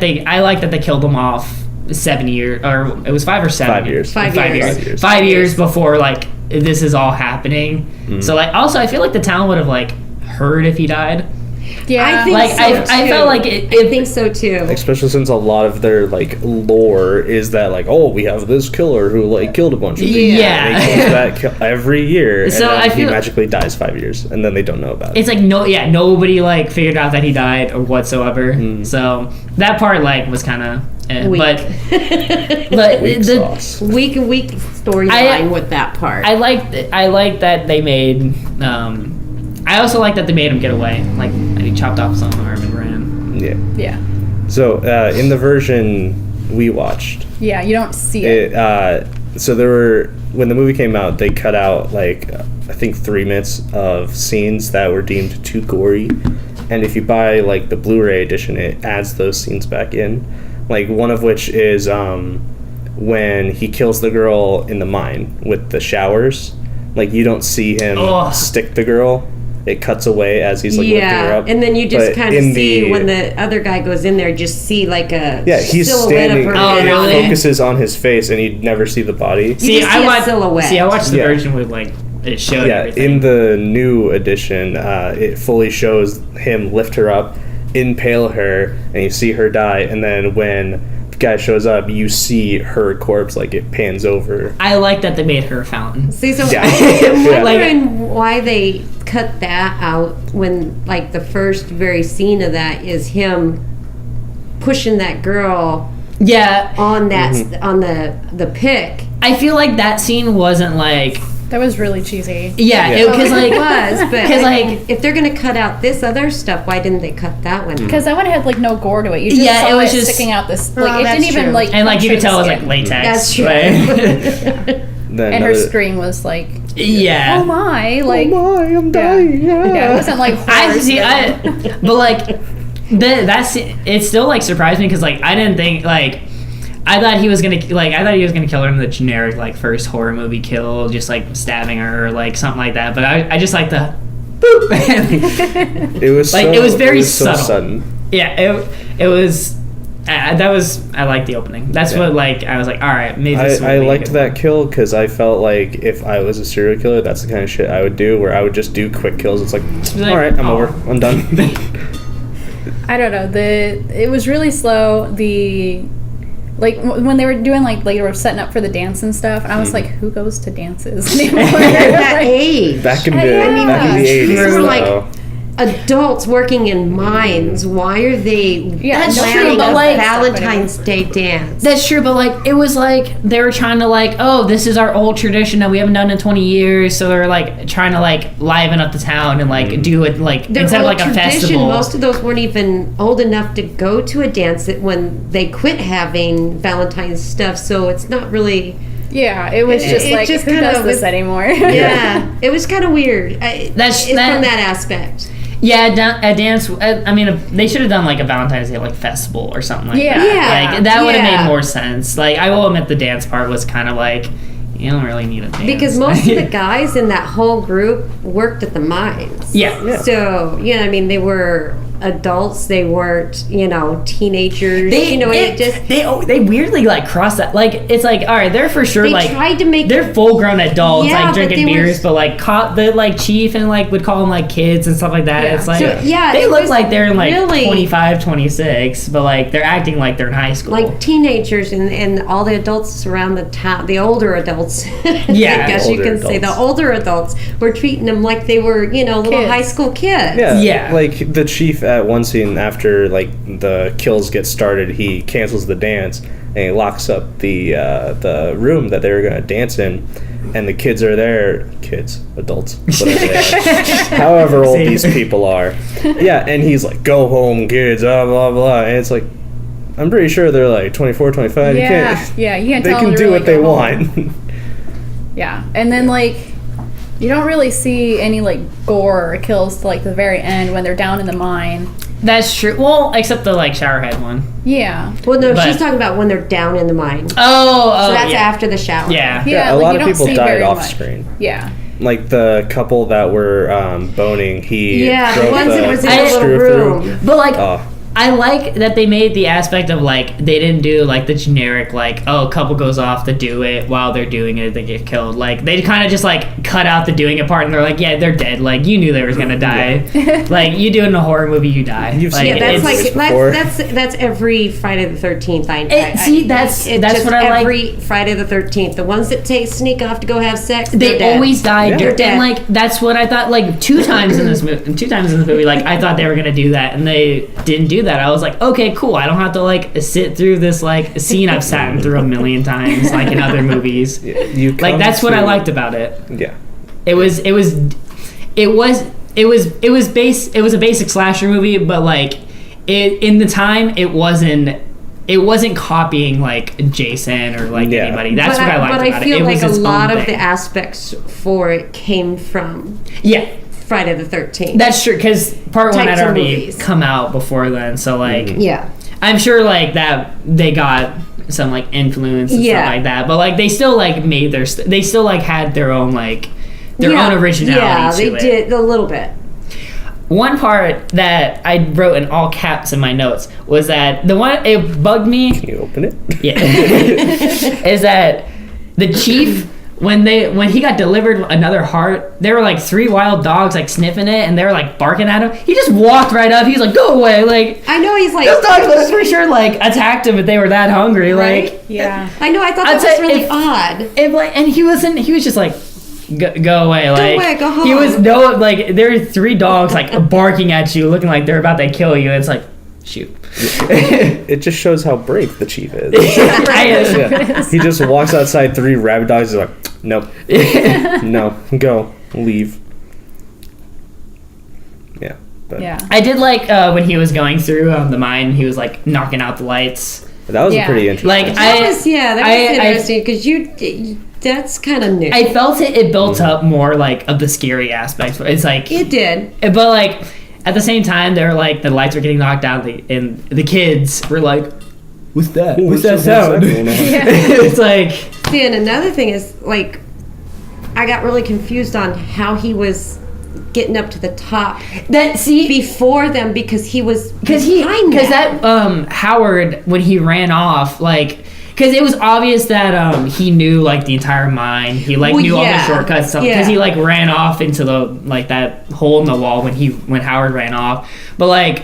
Speaker 2: they killed him off 7 years, or it was 5 or 7
Speaker 3: years.
Speaker 2: 5 years. 5 years before like this is all happening. Mm-hmm. So like also I feel like the town would have like heard if he died.
Speaker 1: Yeah,
Speaker 4: I think
Speaker 2: like
Speaker 4: so
Speaker 2: I felt like
Speaker 4: I think so too.
Speaker 3: Especially since a lot of their like lore is that like, oh, we have this killer who like killed a bunch of people.
Speaker 2: Yeah.
Speaker 3: And he comes back every year,
Speaker 2: So
Speaker 3: and
Speaker 2: I
Speaker 3: then he
Speaker 2: feel
Speaker 3: magically dies 5 years, and then they don't know about it.
Speaker 2: It's like nobody like figured out that he died or whatsoever. So that part like was kind of.
Speaker 4: Weak.
Speaker 2: But
Speaker 3: Weak sauce.
Speaker 4: weak storyline with that part.
Speaker 2: I like that they made. I also like that they made him get away. Like he chopped off his own arm and ran.
Speaker 3: Yeah.
Speaker 1: Yeah.
Speaker 3: So in the version we watched,
Speaker 1: Yeah, you don't see it.
Speaker 3: So there were, when the movie came out, they cut out like I think 3 minutes of scenes that were deemed too gory, and if you buy like the Blu-ray edition, it adds those scenes back in. Like one of which is when he kills the girl in the mine with the showers. Like you don't see him stick the girl. It cuts away as he's like lifting her up.
Speaker 4: And then you just
Speaker 3: But
Speaker 4: kind of
Speaker 3: in
Speaker 4: see when the other guy goes in there, just see like a
Speaker 3: he's
Speaker 4: silhouette
Speaker 3: standing.
Speaker 4: of her.
Speaker 2: Oh,
Speaker 4: head on
Speaker 2: really?
Speaker 4: it.
Speaker 3: Focuses on his face, and you never see the body.
Speaker 4: just see a silhouette.
Speaker 2: I watched the
Speaker 3: Yeah.
Speaker 2: version with like it showed
Speaker 3: Yeah,
Speaker 2: everything.
Speaker 3: in the new edition, it fully shows him lift her up, impale her, and you see her die. And then when the guy shows up, you see her corpse, like it pans over.
Speaker 2: I like that they made her a fountain.
Speaker 4: See, so
Speaker 3: Yeah.
Speaker 4: I'm
Speaker 3: Yeah.
Speaker 4: wondering why they cut that out when, like, the first very scene of that is him pushing that girl
Speaker 2: Yeah,
Speaker 4: on that on the pick.
Speaker 2: I feel like that scene wasn't like.
Speaker 1: That was really cheesy.
Speaker 2: Yeah,
Speaker 3: Yeah.
Speaker 2: because like
Speaker 4: It was, but
Speaker 2: because
Speaker 4: like, if they're gonna cut out this other stuff, why didn't they cut that one?
Speaker 1: Because that one had like no gore to it. You just
Speaker 2: Yeah,
Speaker 1: saw
Speaker 2: it was
Speaker 1: it
Speaker 2: just-
Speaker 1: sticking out this.
Speaker 4: Oh,
Speaker 1: Like it
Speaker 4: that's
Speaker 1: didn't even
Speaker 4: true.
Speaker 1: like.
Speaker 2: and like you could
Speaker 1: penetrate
Speaker 2: tell it was
Speaker 1: the
Speaker 2: like
Speaker 1: skin.
Speaker 2: latex.
Speaker 4: That's true.
Speaker 2: Right?
Speaker 3: Then
Speaker 1: And her
Speaker 3: another-
Speaker 1: scream was like,
Speaker 2: Yeah.
Speaker 1: "Oh my!" Like,
Speaker 3: oh my, I'm
Speaker 1: yeah,
Speaker 3: dying.
Speaker 1: yeah, it wasn't like.
Speaker 2: I
Speaker 1: horror
Speaker 2: see.
Speaker 1: scream.
Speaker 2: But like, that's it. Still like surprised me because like I didn't think like I thought he was gonna kill her in the generic like first horror movie kill, just like stabbing her or like something like that. But I just like the boop.
Speaker 3: It was
Speaker 2: Like,
Speaker 3: so,
Speaker 2: it was very
Speaker 3: so
Speaker 2: subtle.
Speaker 3: sudden.
Speaker 2: Yeah, it was. That was I liked the opening. That's
Speaker 3: Yeah.
Speaker 2: what like I was like, all right, maybe. This is what
Speaker 3: I
Speaker 2: we
Speaker 3: liked
Speaker 2: do.
Speaker 3: that kill because I felt like if I was a serial killer, that's the kind of shit I would do, where I would just do quick kills. It's like,
Speaker 2: Like,
Speaker 3: all right, I'm
Speaker 2: oh.
Speaker 3: over, I'm done.
Speaker 1: I don't know. It was really slow. When they were doing like they were setting up for the dance and stuff, and I was like, who goes to dances anymore?
Speaker 4: At that
Speaker 1: Like,
Speaker 4: age.
Speaker 3: back in the
Speaker 1: Yeah.
Speaker 3: back in the 80s,
Speaker 4: These were
Speaker 3: though.
Speaker 4: like adults working in mines. Why are they
Speaker 1: That's
Speaker 4: planning
Speaker 2: true, but
Speaker 4: a
Speaker 2: like-
Speaker 4: Valentine's Day dance?
Speaker 2: That's true, but like it was like they were trying to like, oh, this is our old tradition that we haven't done in 20 years, so they're like trying to like liven up the town and like do it like
Speaker 4: Their
Speaker 2: instead of
Speaker 4: old
Speaker 2: like a
Speaker 4: tradition,
Speaker 2: festival.
Speaker 4: most of those weren't even old enough to go to a dance when they quit having Valentine's stuff, so it's not really.
Speaker 1: yeah, it was just
Speaker 4: It
Speaker 1: like
Speaker 4: just
Speaker 1: who
Speaker 4: kind
Speaker 1: does
Speaker 4: of
Speaker 1: this
Speaker 4: was-
Speaker 1: anymore?
Speaker 4: Yeah, it was kind of weird.
Speaker 2: That's-
Speaker 4: From
Speaker 2: that-
Speaker 4: that aspect.
Speaker 2: Yeah, a dance. I mean, they should have done like a Valentine's Day like festival or something like
Speaker 1: Yeah.
Speaker 2: that.
Speaker 4: Yeah,
Speaker 2: Like that would have
Speaker 4: yeah.
Speaker 2: made more sense. Like I will admit, the dance part was kind of like you don't really need a dance
Speaker 4: Because most of the guys in that whole group worked at the mines.
Speaker 2: yeah.
Speaker 3: Yeah.
Speaker 4: So, yeah, I mean, they were adults. They weren't, teenagers.
Speaker 2: They weirdly like cross that. Like it's like all right, they're for sure
Speaker 4: They
Speaker 2: like
Speaker 4: tried to make-
Speaker 2: they're full grown adults
Speaker 4: Yeah,
Speaker 2: like
Speaker 4: but
Speaker 2: drinking
Speaker 4: they were-
Speaker 2: beers, but like the like chief and like would call them like kids and stuff like that.
Speaker 1: Yeah.
Speaker 2: It's like
Speaker 4: So, yeah,
Speaker 2: they
Speaker 4: it
Speaker 2: look
Speaker 4: was
Speaker 2: like they're in like
Speaker 4: really-
Speaker 2: 25, 26, but like they're acting like they're in high school.
Speaker 4: like teenagers and all the adults around the town, the older adults.
Speaker 2: Yeah,
Speaker 4: I guess you
Speaker 3: older
Speaker 4: can say the
Speaker 3: adults.
Speaker 4: older adults were treating them like they were, little
Speaker 1: Kids.
Speaker 4: high school kids.
Speaker 3: Yeah,
Speaker 2: Yeah.
Speaker 3: like the chief at one scene after like the kills get started, he cancels the dance and he locks up the room that they were gonna dance in, and the kids are there. Kids, adults, whatever they are, however old
Speaker 2: Same.
Speaker 3: these people are. Yeah, and he's like, "Go home, kids," blah blah blah, and it's like, I'm pretty sure they're like 24, 25.
Speaker 1: Yeah,
Speaker 3: You can't.
Speaker 1: yeah, you can't
Speaker 3: They
Speaker 1: tell
Speaker 3: can
Speaker 1: them to
Speaker 3: do
Speaker 1: really
Speaker 3: what they
Speaker 1: go home.
Speaker 3: want.
Speaker 1: Yeah, and then like You don't really see any like gore or kills to like the very end when they're down in the mine.
Speaker 2: That's true. Well, except the like showerhead one.
Speaker 1: Yeah.
Speaker 4: Well, no, she's talking about when they're down in the mine.
Speaker 2: Oh,
Speaker 4: so that's after the shower.
Speaker 2: Yeah.
Speaker 1: Yeah,
Speaker 3: a
Speaker 1: like,
Speaker 3: lot
Speaker 1: you
Speaker 3: of
Speaker 1: don't
Speaker 3: people
Speaker 1: see
Speaker 3: died
Speaker 1: very
Speaker 3: off
Speaker 1: much.
Speaker 3: screen.
Speaker 1: Yeah.
Speaker 3: Like the couple that were boning, he
Speaker 4: Yeah, the
Speaker 3: drove
Speaker 4: ones that was in the little
Speaker 3: screw
Speaker 4: room.
Speaker 3: through.
Speaker 2: But like,
Speaker 3: Oh.
Speaker 2: I like that they made the aspect of like they didn't do like the generic like a couple goes off to do it while they're doing it they get killed. Like they kind of just like cut out the doing it part and they're like yeah they're dead. Like you knew they were gonna die. Like you do in a horror movie you die.
Speaker 3: You've
Speaker 2: like,
Speaker 3: seen
Speaker 4: Yeah, that's
Speaker 3: it's-
Speaker 4: like
Speaker 3: before.
Speaker 4: that's every Friday the 13th.
Speaker 2: That's
Speaker 4: just
Speaker 2: what I like.
Speaker 4: Every Friday the 13th, the ones that sneak off to go have sex,
Speaker 2: They
Speaker 4: they're dead.
Speaker 2: always die.
Speaker 3: Yeah.
Speaker 2: They're
Speaker 4: They're dead.
Speaker 2: And like that's what I thought. Like two times in this movie, like I thought they were gonna do that, and they didn't do that. I was like, okay, cool. I don't have to like sit through this like scene I've sat through a million times, like in other movies.
Speaker 3: You
Speaker 2: Like
Speaker 3: come
Speaker 2: that's what I
Speaker 3: to-
Speaker 2: liked about it.
Speaker 3: Yeah.
Speaker 2: It was a basic slasher movie, but like in the time it wasn't copying like Jason or like
Speaker 3: Yeah.
Speaker 2: anybody. That's what I liked
Speaker 4: But
Speaker 2: about
Speaker 4: I feel
Speaker 2: it. It
Speaker 4: like
Speaker 2: was
Speaker 4: a
Speaker 2: its
Speaker 4: lot
Speaker 2: own
Speaker 4: of the
Speaker 2: thing.
Speaker 4: aspects for it came from
Speaker 2: Yeah,
Speaker 4: Friday the 13th.
Speaker 2: that's true. Because part one
Speaker 4: Types
Speaker 2: had
Speaker 4: of
Speaker 2: already
Speaker 4: movies.
Speaker 2: come out before then, so like
Speaker 4: Yeah.
Speaker 2: I'm sure like that they got some like influence and
Speaker 4: Yeah.
Speaker 2: stuff like that. But like they still like made they still like had their own like their own originality.
Speaker 4: Yeah,
Speaker 2: to
Speaker 4: they
Speaker 2: it.
Speaker 4: did a little bit.
Speaker 2: One part that I wrote in all caps in my notes was that the one it bugged me.
Speaker 3: Can you open it?
Speaker 2: Yeah, is that the chief when he got delivered another heart, there were like 3 wild dogs like sniffing it and they were like barking at him. He just walked right up. He's like, "Go away!" Like
Speaker 4: I know he's like.
Speaker 2: those dogs was for sure like attacked him if they were that hungry.
Speaker 4: Right?
Speaker 2: Like
Speaker 1: Yeah.
Speaker 4: I know. I thought
Speaker 2: I'd
Speaker 4: that was
Speaker 2: say
Speaker 4: really
Speaker 2: if-
Speaker 4: odd.
Speaker 2: if like and he was just like. Go away! Like
Speaker 4: away, go
Speaker 2: he
Speaker 4: home.
Speaker 2: was like there are 3 dogs like barking at you, looking like they're about to kill you. It's like, shoot.
Speaker 3: It just shows how brave the chief is.
Speaker 2: I-
Speaker 3: Yeah. He just walks outside 3 rabid dogs. He's like, nope, no, go, leave. Yeah, but
Speaker 1: Yeah.
Speaker 2: I did like when he was going through the mine. He was like knocking out the lights.
Speaker 3: that was
Speaker 1: Yeah.
Speaker 3: pretty interesting.
Speaker 2: Like
Speaker 4: That was interesting because that's kind of new.
Speaker 2: I felt it built up more like of the scary aspects. It's like,
Speaker 4: It did.
Speaker 2: but like at the same time, they were like the lights were getting knocked out, and the kids were like, "What's that? What's that sound?" It's like,
Speaker 4: See, and another thing is like, I got really confused on how he was getting up to the top
Speaker 2: that. See,
Speaker 4: before them because he was
Speaker 2: because
Speaker 4: behind
Speaker 2: that Howard when he ran off like. Because it was obvious that he knew like the entire mine. He like
Speaker 4: Well,
Speaker 2: knew all the
Speaker 4: yeah.
Speaker 2: shortcuts and stuff.
Speaker 4: Yeah.
Speaker 2: Because he like ran off into the like that hole in the wall when Howard ran off. But like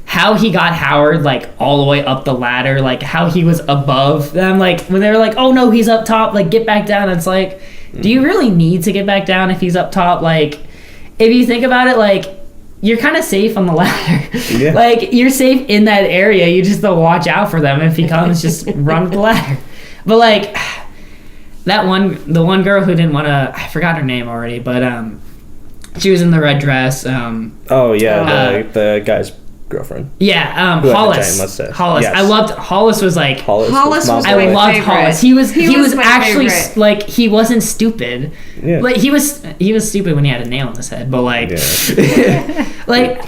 Speaker 2: how he got Howard like all the way up the ladder, like how he was above them, like when they were like, "Oh no, he's up top, like get back down." It's like, do you really need to get back down if he's up top? Like, if you think about it, like you're kind of safe on the ladder.
Speaker 3: Yeah.
Speaker 2: Like you're safe in that area. You just don't watch out for them. If he comes, just run up the ladder. But like the one girl who didn't want to, I forgot her name already, but she was in the red dress.
Speaker 3: Oh yeah, the guy's girlfriend.
Speaker 2: Yeah,
Speaker 3: Who had the
Speaker 2: Hollis.
Speaker 3: giant mustache.
Speaker 2: Hollis.
Speaker 3: Yes.
Speaker 2: I loved Hollis. Was like
Speaker 3: Hollis
Speaker 4: Hollis was
Speaker 3: my
Speaker 2: I
Speaker 4: my
Speaker 3: boy.
Speaker 2: loved
Speaker 4: favorite.
Speaker 2: Hollis. He was
Speaker 4: my
Speaker 2: actually
Speaker 4: favorite.
Speaker 2: like he wasn't stupid.
Speaker 3: Yeah.
Speaker 2: Like he was stupid when he had a nail in his head, but like
Speaker 3: Yeah.
Speaker 2: like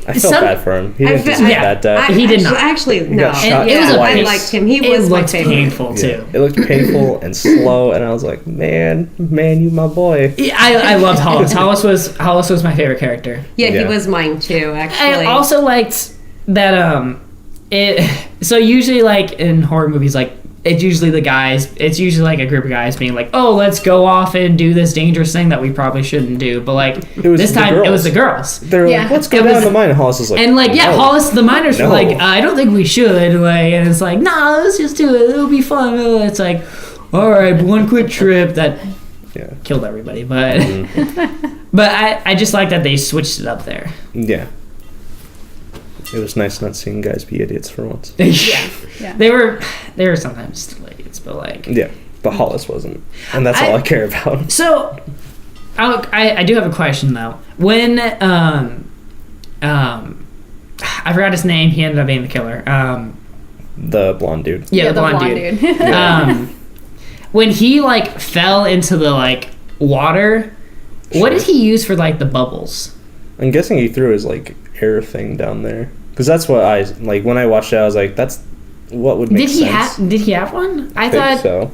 Speaker 3: I felt bad for him. He didn't deserve
Speaker 2: yeah.
Speaker 3: that death.
Speaker 2: He did not.
Speaker 4: Actually, no.
Speaker 3: got shot
Speaker 2: it was a
Speaker 4: I
Speaker 2: pain-
Speaker 4: liked him. He
Speaker 2: it
Speaker 4: was my
Speaker 2: looked
Speaker 4: favorite.
Speaker 2: painful
Speaker 3: Yeah.
Speaker 2: too.
Speaker 3: It looked painful and slow, and I was like, man, you my boy.
Speaker 2: Yeah, I loved Hollis. Hollis was my favorite character.
Speaker 4: Yeah,
Speaker 3: Yeah.
Speaker 4: he was mine too. Actually,
Speaker 2: I also liked that so usually like in horror movies like it's usually like a group of guys being like, "Oh, let's go off and do this dangerous thing that we probably shouldn't do." But like
Speaker 3: was
Speaker 2: this
Speaker 3: the
Speaker 2: time it
Speaker 3: girls.
Speaker 2: was the girls.
Speaker 3: They're
Speaker 1: Yeah.
Speaker 3: like, let's go
Speaker 2: It
Speaker 3: down
Speaker 2: was-
Speaker 3: the mine. And Hollis is like,
Speaker 2: And like yeah,
Speaker 3: no.
Speaker 2: Hollis the miners were
Speaker 3: No.
Speaker 2: like, "I don't think we should." Like and it's like, "Nah, let's just do it. It'll be fun." It's like, "All right, one quick trip that
Speaker 3: Yeah.
Speaker 2: killed everybody." But
Speaker 3: Mm-hmm.
Speaker 2: but I just like that they switched it up there.
Speaker 3: Yeah. It was nice not seeing guys be idiots for once.
Speaker 1: Yeah.
Speaker 2: They were sometimes still idiots, but like
Speaker 3: Yeah, but Hollis wasn't, and that's all I care about.
Speaker 2: so. I do have a question though. When I forgot his name. He ended up being the killer.
Speaker 3: The blonde dude.
Speaker 2: The blonde dude. When he like fell into the like water, What did he use for like the bubbles?
Speaker 3: I'm guessing he threw his like air thing down there, because that's what I like when I watched it. I was like, that's what would make sense.
Speaker 2: Did he have one? I
Speaker 3: think
Speaker 2: thought
Speaker 3: so.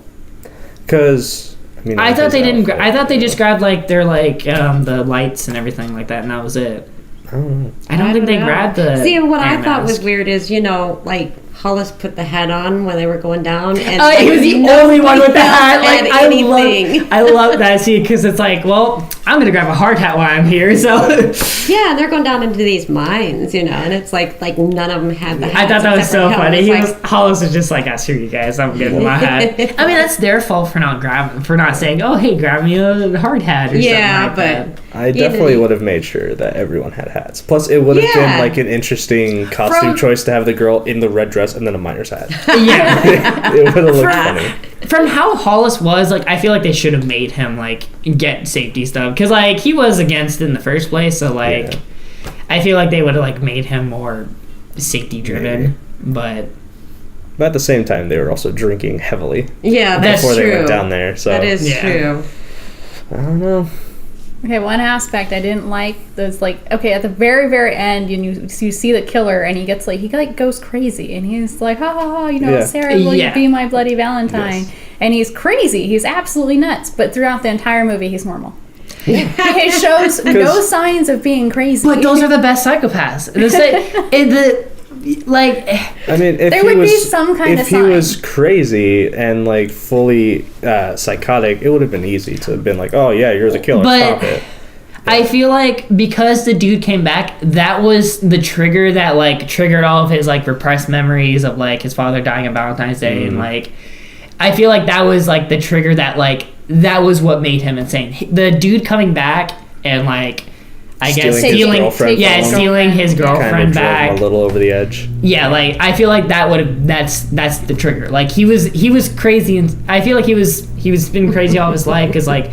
Speaker 3: Because
Speaker 2: I thought they didn't. I thought they just grabbed like their like the lights and everything like that, and that was it.
Speaker 3: I don't know.
Speaker 2: I don't think they grabbed the.
Speaker 4: See, what I thought
Speaker 2: mask.
Speaker 4: was weird is, like Hollis put the hat on when they were going down. And
Speaker 2: he was the only one with the hat. Like
Speaker 4: anything.
Speaker 2: I love that scene because it's like, well, I'm gonna grab a hard hat while I'm here. So
Speaker 4: yeah, they're going down into these mines, and it's like none of them had the hat.
Speaker 2: I thought that was so funny. Hollis was just like, screw you guys, I'm getting my hat. I mean, that's their fault for not saying, oh, hey, grab me a hard hat or something like that.
Speaker 3: I definitely would have made sure that everyone had hats. Plus, it would have been like an interesting costume choice to have the girl in the red dress and then a miner's hat.
Speaker 2: Yeah.
Speaker 3: It would have looked funny.
Speaker 2: From how Hollis was, like, I feel like they should have made him, like, get safety stuff. Because, like, he was against it in the first place. So, like, I feel like they would have, like, made him more safety-driven. Yeah. But
Speaker 3: at the same time, they were also drinking heavily.
Speaker 4: Yeah, that's true.
Speaker 3: Before they went down there. So.
Speaker 4: That is true.
Speaker 3: I don't know.
Speaker 1: Okay, one aspect I didn't like was like, okay, at the very, very end, you see the killer, and he goes crazy, and he's like, ha ha ha, Sarah, will you be my Bloody Valentine? Yes. And he's crazy, he's absolutely nuts, but throughout the entire movie, he's normal. He shows no signs of being crazy.
Speaker 2: But those are the best psychopaths.
Speaker 3: If he was crazy and like fully psychotic, it would have been easy to have been like, oh yeah, you're the killer, stop it.
Speaker 2: I feel like because the dude came back, that was the trigger that like triggered all of his like repressed memories of like his father dying on Valentine's Day, and like I feel like that was like the trigger that like that was what made him insane. The dude coming back and like stealing his girlfriend
Speaker 3: kind of
Speaker 2: back,
Speaker 3: drove him a little over the edge.
Speaker 2: Yeah, like I feel like that would have that's the trigger. Like he was crazy, and I feel like he was been crazy all his life because like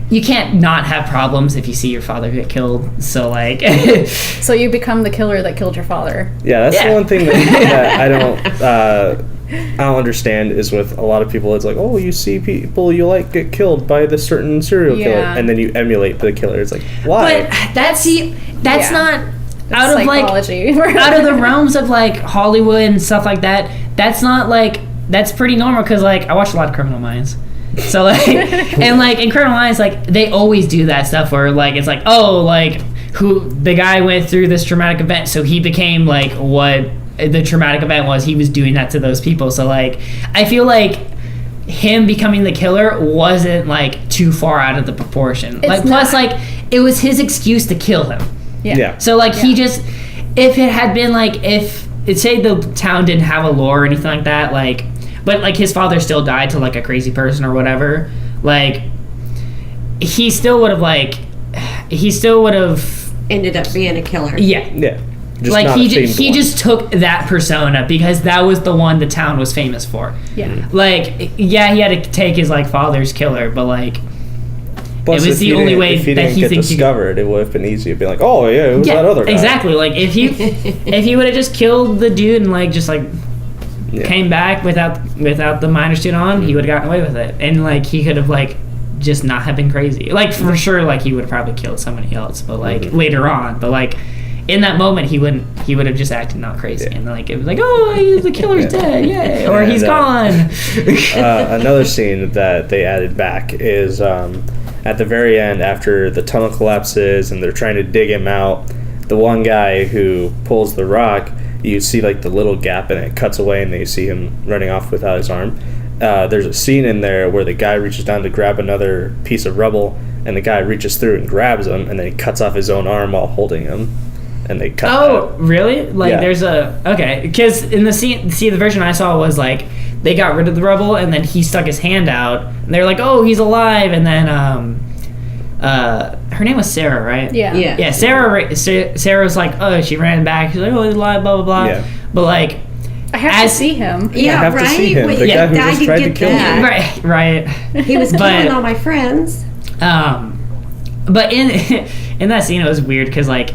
Speaker 2: you can't not have problems if you see your father get killed. So like,
Speaker 1: so you become the killer that killed your father.
Speaker 3: Yeah, that's the one thing that I don't understand is with a lot of people. It's like, oh, you see people you like get killed by this certain serial killer, and then you emulate the killer. It's like, why?
Speaker 2: But that's not out of
Speaker 1: psychology.
Speaker 2: Out of the realms of like Hollywood and stuff like that. That's not like that's pretty normal because like I watch a lot of Criminal Minds. So like and like in Criminal Minds, like they always do that stuff where like it's like, oh, like who the guy went through this traumatic event, so he became like what the traumatic event was. He was doing that to those people. So like I feel like him becoming the killer wasn't like too far out of the proportion. Plus like it was his excuse to kill him.
Speaker 3: Yeah.
Speaker 2: So like he just, if it had been like, if it say the town didn't have a lore or anything like that, like, but like his father still died to like a crazy person or whatever, like he still would have
Speaker 4: ended up being a killer.
Speaker 2: Yeah. Just like he just took that persona because that was the one the town was famous for.
Speaker 1: Yeah.
Speaker 2: Like he had to take his like father's killer, but like
Speaker 3: plus, it was the only way that he thinks discovered. It would have been easy to be like, oh yeah, it was that other guy.
Speaker 2: Exactly. Like if he would have just killed the dude and like just like came back without the miner suit on, he would have gotten away with it, and like he could have like just not have been crazy. Like for sure, like he would have probably killed somebody else, but like later on, but like. In that moment, he would have just acted not crazy, and like it was like, oh, the killer's dead, yay, or he's gone.
Speaker 3: Another scene that they added back is at the very end, after the tunnel collapses and they're trying to dig him out. The one guy who pulls the rock, you see like the little gap, and it cuts away, and then you see him running off without his arm. There's a scene in there where the guy reaches down to grab another piece of rubble, and the guy reaches through and grabs him, and then he cuts off his own arm while holding him. And they cut out.
Speaker 2: Really? Like there's because in the scene, the version I saw was like they got rid of the rubble and then he stuck his hand out and they're like, oh, he's alive, and then her name was Sarah, right?
Speaker 1: Yeah.
Speaker 2: Sarah was like, oh, she ran back, she's like, oh, he's alive, blah blah blah.
Speaker 3: Yeah.
Speaker 2: But like
Speaker 1: I have to see him.
Speaker 3: I have to see him. The guy who just tried to kill me.
Speaker 2: Right.
Speaker 4: He was killing all my friends.
Speaker 2: But in that scene it was weird because like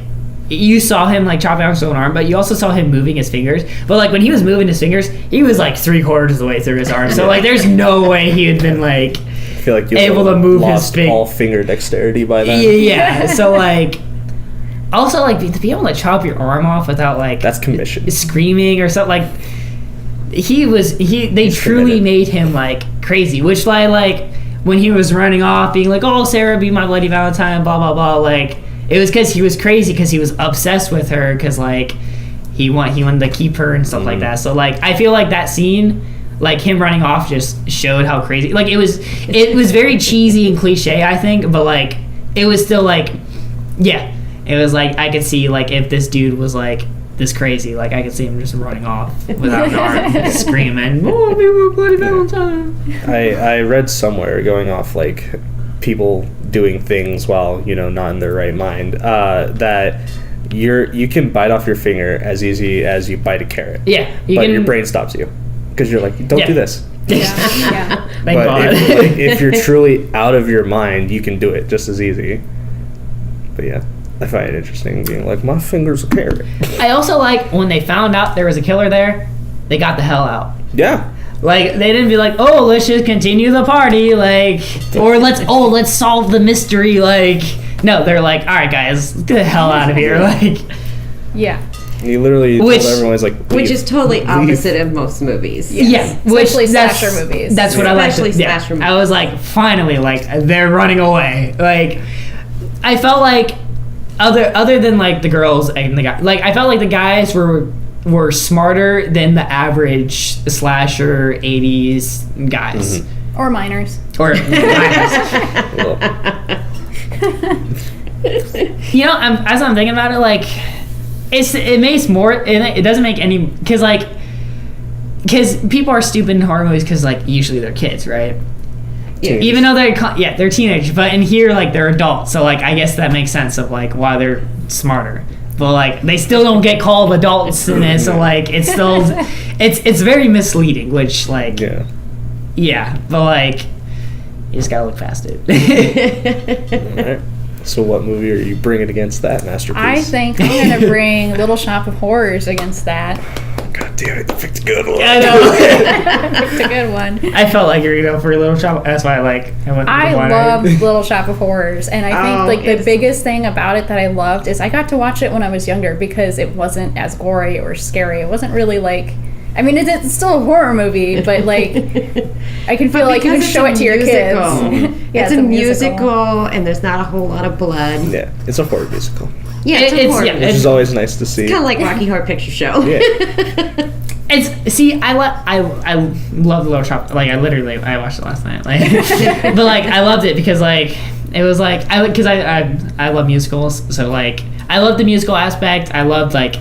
Speaker 2: you saw him like chopping off his own arm, but you also saw him moving his fingers. But like when he was moving his fingers, he was like 3/4 of the way through his arm. So like there's no way he had been like
Speaker 3: feel like you
Speaker 2: able to move his
Speaker 3: lost
Speaker 2: big
Speaker 3: all finger dexterity by then.
Speaker 2: Yeah. So like, also like to be able to chop your arm off without like
Speaker 3: That's commission.
Speaker 2: screaming or something like. They
Speaker 3: He's
Speaker 2: truly
Speaker 3: committed.
Speaker 2: made him like crazy, which like when he was running off, being like, "Oh, Sarah, be my Bloody Valentine," blah blah blah. Like it was because he was crazy because he was obsessed with her because like he wanted to keep her and stuff like that. So like I feel like that scene, like him running off, just showed how crazy. Like it was very cheesy and cliche, I think, but like it was still like, yeah, it was like I could see like if this dude was like this crazy, like I could see him just running off without an arm, screaming, "Oh, be my Bloody Valentine."
Speaker 3: I read somewhere, going off like people doing things while not in their right mind, that you can bite off your finger as easy as you bite a carrot.
Speaker 2: Yeah,
Speaker 3: but your brain stops you because you're like, don't do this.
Speaker 1: Yeah.
Speaker 2: Thank
Speaker 3: But
Speaker 2: God.
Speaker 3: if you're truly out of your mind, you can do it just as easy. But yeah, I find it interesting being like, my finger's a carrot.
Speaker 2: I also like when they found out there was a killer there, they got the hell out.
Speaker 3: Yeah.
Speaker 2: Like they didn't be like, "Oh, let's just continue the party," like, or let's solve the mystery. Like, no, they're like, "All right, guys, get the hell out of here!" Like,
Speaker 1: Yeah.
Speaker 3: You literally told everyone, like,
Speaker 4: Which
Speaker 3: leave.
Speaker 4: is totally
Speaker 3: Leave.
Speaker 4: opposite of most movies.
Speaker 2: yeah,
Speaker 1: Especially slasher movies.
Speaker 2: That's what I like.
Speaker 4: Especially slasher movies.
Speaker 2: I was like, finally, like they're running away. Like, I felt like other than like the girls and the guy, like I felt like the guys were smarter than the average slasher 80s guys.
Speaker 3: Mm-hmm.
Speaker 1: Or minors.
Speaker 2: Or minors.
Speaker 3: Well,
Speaker 2: As I'm thinking about it, like it makes more. It doesn't make any because people are stupid in horror movies because like usually they're kids, right?
Speaker 3: Yeah.
Speaker 2: Even though they're teenagers, but in here like they're adults, so like I guess that makes sense of like why they're smarter. But like they still don't get called adults in it, so like it's still it's very misleading. Which like yeah, but like you just gotta look past it.
Speaker 3: All right. So what movie are you bringing against that masterpiece?
Speaker 1: I think I'm gonna bring Little Shop of Horrors against that.
Speaker 3: God damn it, you picked a good one.
Speaker 2: I know.
Speaker 1: Picked a good one.
Speaker 2: I felt like you're for a Little Shop. That's why
Speaker 1: I love Little Shop of Horrors, and I think the biggest thing about it that I loved is I got to watch it when I was younger because it wasn't as gory or scary. It wasn't really like, I mean, it's still a horror movie, but like I can feel like you can show it to your kids.
Speaker 4: Yeah, it's a musical, and there's not a whole lot of blood.
Speaker 3: Yeah, it's a horror musical.
Speaker 4: Yeah, it's a horror.
Speaker 3: Which is always nice to see.
Speaker 4: Kind of like Rocky Horror Picture Show.
Speaker 3: Yeah.
Speaker 2: I love the Little Shop. Like I watched it last night. Like, but like I loved it because like it was like I love musicals. So like I love the musical aspect. I loved like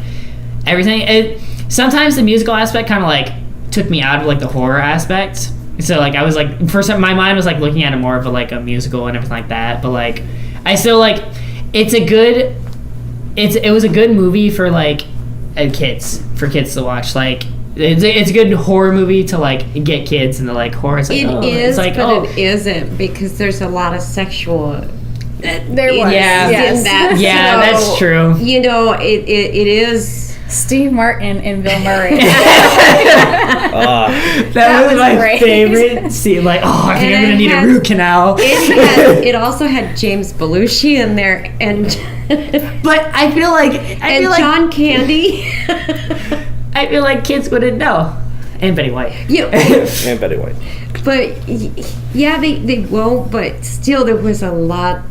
Speaker 2: everything. Sometimes the musical aspect kind of like took me out of like the horror aspect. So like I was like my mind was like looking at it more of a musical and everything like that. But like I still like it was a good movie for like kids to watch. Like it's a good horror movie to like get kids into like horror. It
Speaker 4: isn't because there's a lot of sexual.
Speaker 1: There was.
Speaker 2: That's true.
Speaker 4: It is.
Speaker 1: Steve Martin and Bill Murray.
Speaker 2: That was my
Speaker 1: great.
Speaker 2: favorite scene. Like, I think I'm gonna need a root canal.
Speaker 4: It also had James Belushi in there, and
Speaker 2: but I feel like
Speaker 4: John Candy.
Speaker 2: I feel like kids wouldn't know. And Betty White.
Speaker 3: And Betty White.
Speaker 4: But yeah, they won't. But still, there was a lot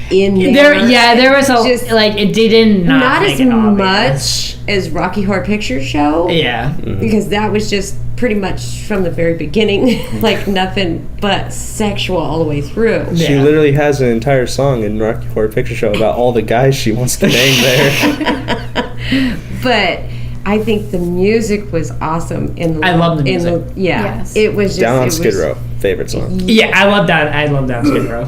Speaker 4: in there.
Speaker 2: There was it didn't not
Speaker 4: as much as Rocky Horror Picture Show.
Speaker 2: Yeah,
Speaker 4: because that was just pretty much from the very beginning, like nothing but sexual all the way through.
Speaker 3: She literally has an entire song in Rocky Horror Picture Show about all the guys she wants to bang there.
Speaker 4: But I think the music was awesome.
Speaker 2: I love the music.
Speaker 1: Yes.
Speaker 4: It was just,
Speaker 3: Down on Skid Row, favorite song.
Speaker 2: Yeah, I love that. I love Down Skid Row.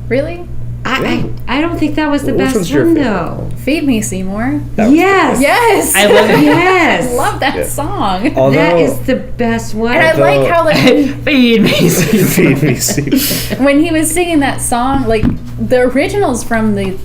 Speaker 1: Really?
Speaker 4: I don't think that was the best
Speaker 3: one's your
Speaker 4: one
Speaker 3: favorite?
Speaker 4: though.
Speaker 1: Feed Me, Seymour.
Speaker 4: Yes.
Speaker 1: Yes.
Speaker 2: I love it.
Speaker 4: Yes.
Speaker 1: I love that song.
Speaker 3: Although,
Speaker 4: that is the best one.
Speaker 1: And I like how
Speaker 2: Feed me.
Speaker 3: Feed me, Seymour.
Speaker 1: when he was singing that song, like the original's from the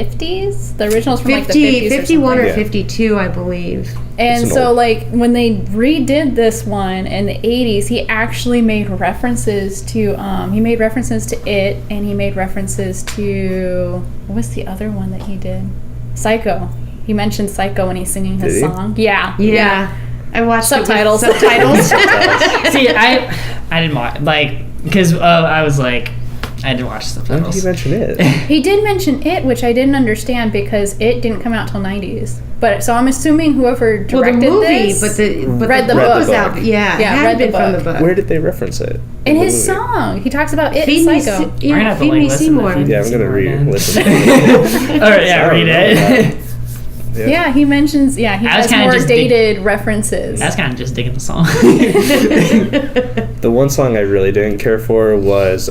Speaker 1: 50s. The original's from like the 50s
Speaker 4: 51 or
Speaker 3: Yeah.
Speaker 4: 52, I believe.
Speaker 1: And
Speaker 3: It's an
Speaker 1: so,
Speaker 3: old-
Speaker 1: like, when they redid this one in the 80s, he actually made references to, he made references to It, and he made references to, what was the other one that he did? Psycho. He mentioned Psycho when he's singing his
Speaker 3: Did he?
Speaker 1: song. Yeah.
Speaker 4: Yeah. I watched
Speaker 1: Subtitles.
Speaker 4: it with subtitles.
Speaker 2: See, I didn't watch, like, because I was like, I didn't watch
Speaker 3: When did
Speaker 2: subtitles.
Speaker 3: you mention it?
Speaker 1: He did mention It, which I didn't understand because It didn't come out till 90s. But, so I'm assuming whoever
Speaker 4: Well, the
Speaker 1: directed
Speaker 4: movie,
Speaker 1: this
Speaker 4: but the
Speaker 1: read the
Speaker 4: book
Speaker 1: book.
Speaker 4: was out. Yeah,
Speaker 1: Yeah,
Speaker 4: it had
Speaker 1: read the
Speaker 4: been from the
Speaker 1: book.
Speaker 4: book.
Speaker 3: Where did they reference it?
Speaker 1: in
Speaker 3: the
Speaker 1: his
Speaker 3: movie?
Speaker 1: song. He talks about It
Speaker 4: Feed me,
Speaker 1: and Psycho.
Speaker 2: We're gonna have to,
Speaker 4: Feed
Speaker 2: like,
Speaker 4: me
Speaker 2: listen to
Speaker 4: Seymour.
Speaker 2: Feed Me
Speaker 3: Yeah, I'm gonna
Speaker 2: Seymour again.
Speaker 3: re-listen to it.
Speaker 2: All right, yeah,
Speaker 3: I
Speaker 2: read
Speaker 3: remember
Speaker 2: it.
Speaker 1: Yeah, he mentions, he
Speaker 2: I was
Speaker 1: has
Speaker 2: kinda
Speaker 1: more
Speaker 2: just
Speaker 1: dated references.
Speaker 2: That's kind of just digging the song.
Speaker 3: The one song I really didn't care for was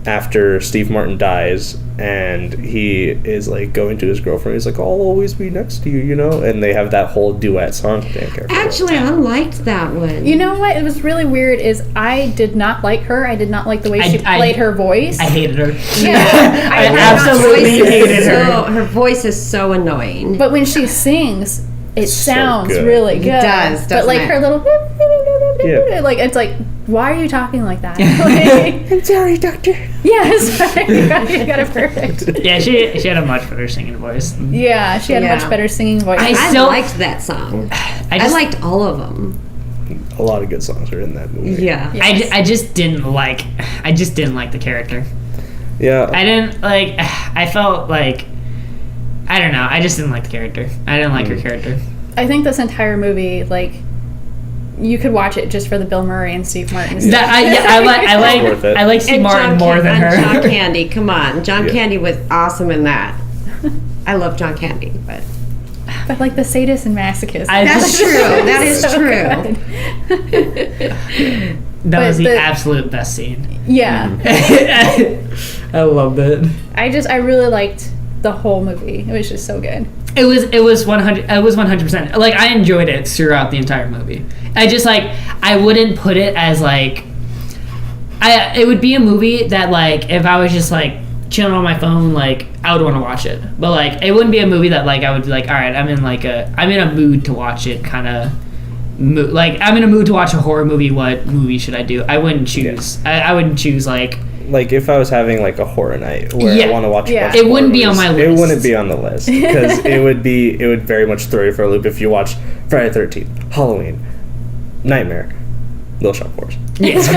Speaker 3: after Steve Martin dies and he is like going to his girlfriend. He's like, "I'll always be next to you," you know, and they have that whole duet song. I didn't care for it.
Speaker 4: Actually, I liked that one.
Speaker 1: You know what? It was really weird. Is I did not like her. I did not like the way she
Speaker 2: I-
Speaker 1: played her voice.
Speaker 2: I hated her.
Speaker 1: Yeah,
Speaker 2: I
Speaker 1: I
Speaker 2: absolutely hated her.
Speaker 4: Her voice is so annoying.
Speaker 1: But when she sings, it
Speaker 3: So
Speaker 1: sounds
Speaker 3: good.
Speaker 1: really
Speaker 4: It
Speaker 1: good.
Speaker 4: does,
Speaker 1: But
Speaker 4: doesn't
Speaker 1: like
Speaker 4: it?
Speaker 1: her little,
Speaker 3: Yeah.
Speaker 1: like it's like, why are you talking like that? Like,
Speaker 3: I'm sorry, Doctor.
Speaker 1: yes, you got it perfect.
Speaker 2: Yeah, she had a much better singing voice.
Speaker 1: Yeah, she had a
Speaker 4: Yeah.
Speaker 1: much better singing voice.
Speaker 2: I
Speaker 4: I
Speaker 2: still-
Speaker 4: liked that song.
Speaker 2: I
Speaker 4: I liked all of them.
Speaker 3: A lot of good songs are in that movie.
Speaker 4: Yeah.
Speaker 1: Yes.
Speaker 2: I just didn't like the character.
Speaker 3: Yeah.
Speaker 2: I didn't like. I felt like, I don't know. I just didn't like the character. I didn't like her character.
Speaker 1: I think this entire movie, like, you could watch it just for the Bill Murray and Steve Martin stuff.
Speaker 3: worth it.
Speaker 2: I like Steve
Speaker 4: And
Speaker 2: Martin
Speaker 4: John
Speaker 2: more
Speaker 4: Can-
Speaker 2: than
Speaker 4: and
Speaker 2: her.
Speaker 4: John Candy, come on. John
Speaker 3: Yeah.
Speaker 4: Candy was awesome in that. I love John Candy, but
Speaker 1: But like the sadist and masochist.
Speaker 4: that's true. That is
Speaker 1: so
Speaker 4: true.
Speaker 1: good.
Speaker 2: That was
Speaker 1: But
Speaker 2: the
Speaker 1: the-
Speaker 2: absolute best scene.
Speaker 1: Yeah.
Speaker 2: I loved it.
Speaker 1: I really liked the whole movie. It was just so good.
Speaker 2: It was 100%. Like, I enjoyed it throughout the entire movie. I just, like, I wouldn't put it as like, it would be a movie that, like, if I was just like chilling on my phone, like, I would want to watch it. But like, it wouldn't be a movie that, like, I would be like, all right, I'm in a mood to watch it, kind of. Like, I'm in a mood to watch a horror movie. What movie should I do? I wouldn't choose. I wouldn't choose like
Speaker 3: if I was having like a horror night where
Speaker 2: Yeah.
Speaker 3: I want to watch,
Speaker 1: Yeah.
Speaker 3: a bunch
Speaker 2: It
Speaker 3: of
Speaker 2: wouldn't
Speaker 3: horror
Speaker 2: be on my
Speaker 3: movies, It
Speaker 2: list.
Speaker 3: wouldn't be on the list because it would very much throw you for a loop if you watch Friday the 13th, Halloween, Nightmare, Little Shop of Horrors.
Speaker 2: yes.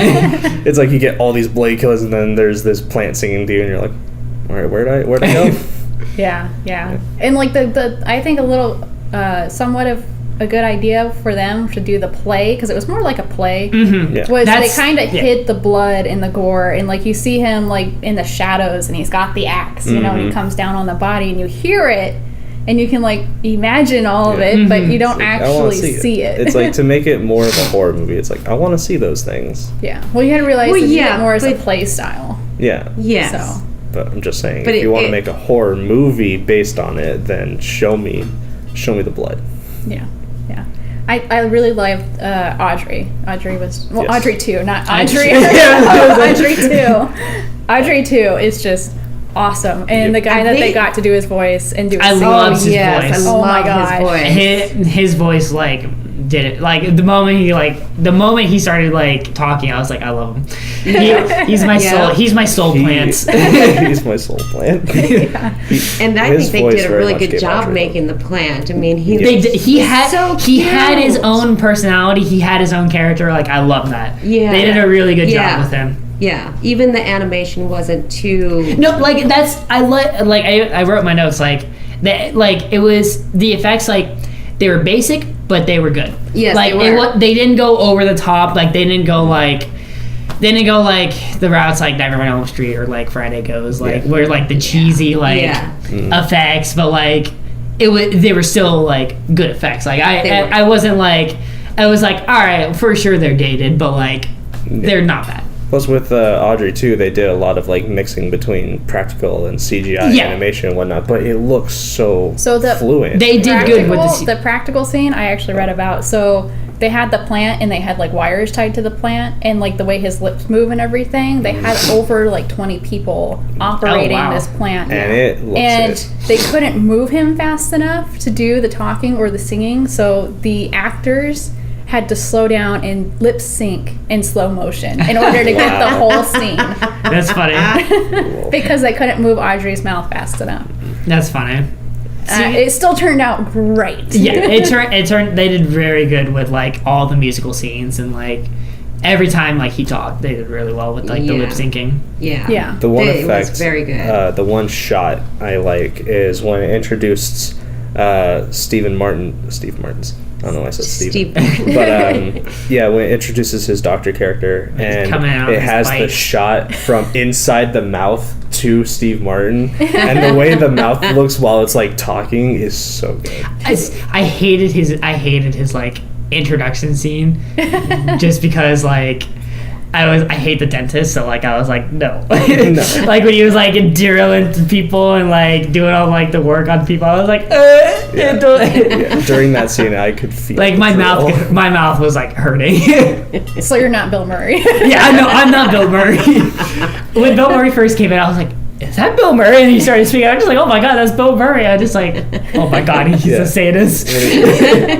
Speaker 3: It's like you get all these blade killers and then there's this plant singing to you and you're like, all right, where'd I go?
Speaker 1: Yeah. And like the I think a little somewhat of a good idea for them to do the play, because it was more like a play.
Speaker 2: Mm-hmm.
Speaker 3: Yeah.
Speaker 1: Was
Speaker 2: That's-
Speaker 1: they kind of
Speaker 2: yeah.
Speaker 1: hid the blood and the gore, and like you see him like in the shadows, and he's got the axe, you know, and he
Speaker 3: Mhm.
Speaker 1: comes down on the body, and you hear it, and you can like imagine all of it, but you don't
Speaker 3: It's like, I wanna
Speaker 1: actually see it.
Speaker 3: It's like to make it more of a horror movie. It's like I want to see those things.
Speaker 1: yeah. Well, you had to realize
Speaker 4: Well,
Speaker 1: that you
Speaker 4: yeah,
Speaker 1: it more as a
Speaker 4: but-
Speaker 1: play style.
Speaker 3: Yeah.
Speaker 4: yes.
Speaker 1: So
Speaker 3: But I'm just saying,
Speaker 4: But
Speaker 3: if you want to
Speaker 4: it-
Speaker 3: make a horror movie based on it, then show me the blood.
Speaker 1: yeah. I really loved Audrey. Audrey was
Speaker 3: Yes.
Speaker 1: Audrey 2, not
Speaker 2: Audrey.
Speaker 1: Audrey 2. Audrey 2 is just awesome, and the guy
Speaker 4: I
Speaker 1: that they
Speaker 4: think-
Speaker 1: got to do his voice and do his
Speaker 2: I
Speaker 1: singing.
Speaker 2: love his
Speaker 4: yes,
Speaker 2: voice.
Speaker 4: I
Speaker 1: Oh my
Speaker 4: love
Speaker 1: gosh.
Speaker 4: his voice.
Speaker 2: His voice like did it. Like the moment he started like talking, I was like, I love him. He's my
Speaker 4: Yeah.
Speaker 2: soul. He's my soul plants.
Speaker 3: He's my soul plant.
Speaker 4: And I
Speaker 3: His
Speaker 4: think they
Speaker 3: voice
Speaker 4: did a
Speaker 3: very
Speaker 4: really
Speaker 3: much
Speaker 4: good
Speaker 3: gave
Speaker 4: job
Speaker 3: Audrey
Speaker 4: making the plant. I mean, he
Speaker 3: Yeah.
Speaker 2: He
Speaker 4: He's
Speaker 2: had
Speaker 4: so
Speaker 2: he had his
Speaker 4: cute.
Speaker 2: own personality. He had his own character. Like, I love that.
Speaker 4: Yeah.
Speaker 2: They did a really good
Speaker 4: Yeah.
Speaker 2: job with him.
Speaker 4: Yeah, even the animation wasn't too.
Speaker 2: No, like that's I wrote my notes like that. Like, it was the effects, like they were basic, but they were good.
Speaker 4: Yes,
Speaker 2: like
Speaker 4: they were.
Speaker 2: they didn't go over the top. Like they didn't go like the routes like Nightmare on Elm Street or like Friday Goes, like
Speaker 3: Yeah.
Speaker 2: where like the cheesy like
Speaker 4: Yeah.
Speaker 2: effects, but like they were still like good effects. Like
Speaker 4: They were.
Speaker 2: I wasn't like, I was like, all right, for sure they're dated, but like they're not bad.
Speaker 3: Plus, with Audrey too, they did a lot of like mixing between practical and CGI
Speaker 2: Yeah.
Speaker 3: animation and whatnot. But it looks so
Speaker 1: So the-
Speaker 3: fluent.
Speaker 2: They did good with
Speaker 1: The practical scene I actually read about. So they had the plant and they had like wires tied to the plant, and like the way his lips move and everything, they had over like 20 people operating this plant,
Speaker 3: and
Speaker 1: they couldn't move him fast enough to do the talking or the singing, so the actors had to slow down and lip sync in slow motion in order to get the whole scene.
Speaker 2: That's funny.
Speaker 1: Because they couldn't move Audrey's mouth fast enough.
Speaker 2: That's funny.
Speaker 1: It still turned out great.
Speaker 2: Yeah, it turned. They did very good with like all the musical scenes, and like every time like he talked, they did really well with like the lip syncing.
Speaker 1: Yeah.
Speaker 3: The one effect,
Speaker 4: was very good.
Speaker 3: The one shot I like is when it introduced Steve Martin's. I don't know why I said Steve. But when it introduces his doctor character, and it has the shot from inside the mouth to Steve Martin, and the way the mouth looks while it's like talking is so good.
Speaker 2: I hated his like introduction scene, just because like I hate the dentist, so like I was like no. Like when he was like drilling to people and like doing all like the work on people, I was like
Speaker 3: During that scene I could feel
Speaker 2: like my mouth was like hurting.
Speaker 1: So you're not Bill Murray.
Speaker 2: Yeah, I know I'm not Bill Murray. When Bill Murray first came in, I was like, is that Bill Murray? And he started speaking. I was just like, oh my god, that's Bill Murray. I just like, oh my god, he's a sadist.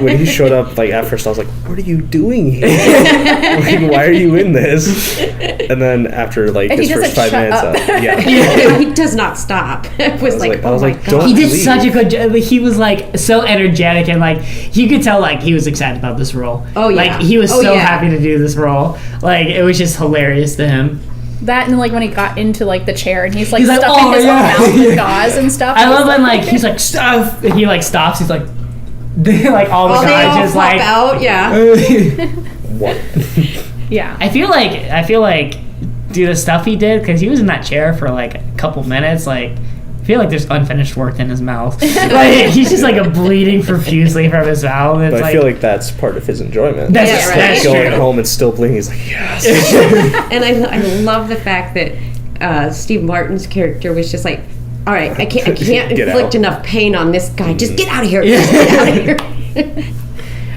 Speaker 3: When he showed up, like at first I was like, what are you doing here? Like, why are you in this? And then after like his first 5 minutes,
Speaker 4: he does not stop. It was like, oh my god.
Speaker 2: He did such a good job. He was like so energetic, and like you could tell like he was excited about this role.
Speaker 4: Oh yeah.
Speaker 2: Like he was so happy to do this role. Like it was just hilarious to him.
Speaker 1: That and like when he got into like the chair and he's like stuffing his own mouth with gauze and stuff.
Speaker 2: I love when like he's like stuff. He like stops. He's like, like all the guys just like
Speaker 4: out. Yeah.
Speaker 3: What?
Speaker 1: Yeah.
Speaker 2: I feel like do the stuff he did, because he was in that chair for like a couple minutes. Like I feel like there's unfinished work in his mouth. Like he's just like bleeding profusely from his mouth. It's
Speaker 3: but I feel like that's part of his enjoyment.
Speaker 2: That's
Speaker 3: going home and still bleeding. He's like, yes.
Speaker 4: And I love the fact that Steve Martin's character was just like, all right, I can't inflict enough pain on this guy. Just get out of here. Just get out of here.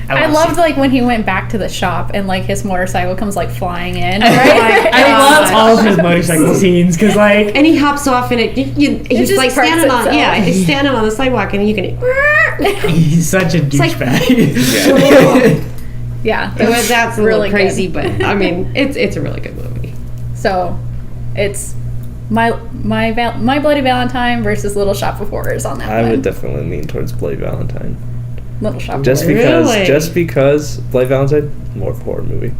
Speaker 1: I loved like when he went back to the shop and like his motorcycle comes like flying in.
Speaker 2: Right? I love all of his motorcycle scenes because like,
Speaker 4: and he hops off and he's like standing on he's standing on the sidewalk and you can.
Speaker 2: He's such a douchebag.
Speaker 1: Yeah,
Speaker 4: that's really crazy, but I mean it's a really good movie.
Speaker 1: So, it's my Bloody Valentine versus Little Shop of Horrors on that one.
Speaker 3: I would definitely lean towards Bloody Valentine.
Speaker 1: Little Shop of
Speaker 3: Horrors. Just because Bloody Valentine, more of a horror movie.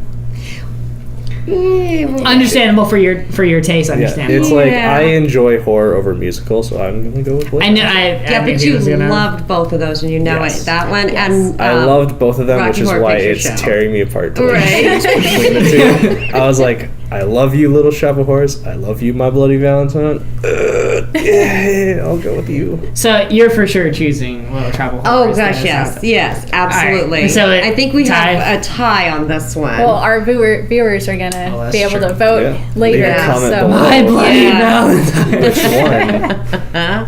Speaker 2: Understandable for your taste. Understandable.
Speaker 3: It's like I enjoy horror over musical, so I'm gonna go with Bloody
Speaker 4: Valentine. But you loved both of those, and you know it. That one and
Speaker 3: I loved both of them,
Speaker 4: Rocky
Speaker 3: which is
Speaker 4: Horror
Speaker 3: why
Speaker 4: Picture
Speaker 3: it's
Speaker 4: Show.
Speaker 3: tearing me apart to choose between the two. I was like, I love you, Little Shop of Horrors. I love you, My Bloody Valentine. Yeah, I'll go with you.
Speaker 2: So you're for sure choosing Little Shop of Horrors.
Speaker 4: Oh gosh, yes, absolutely.
Speaker 2: Right. So
Speaker 4: I think we have a tie on this one.
Speaker 1: Well, our viewers are gonna be able to vote later. So
Speaker 2: My Bloody Valentine.
Speaker 3: Which one?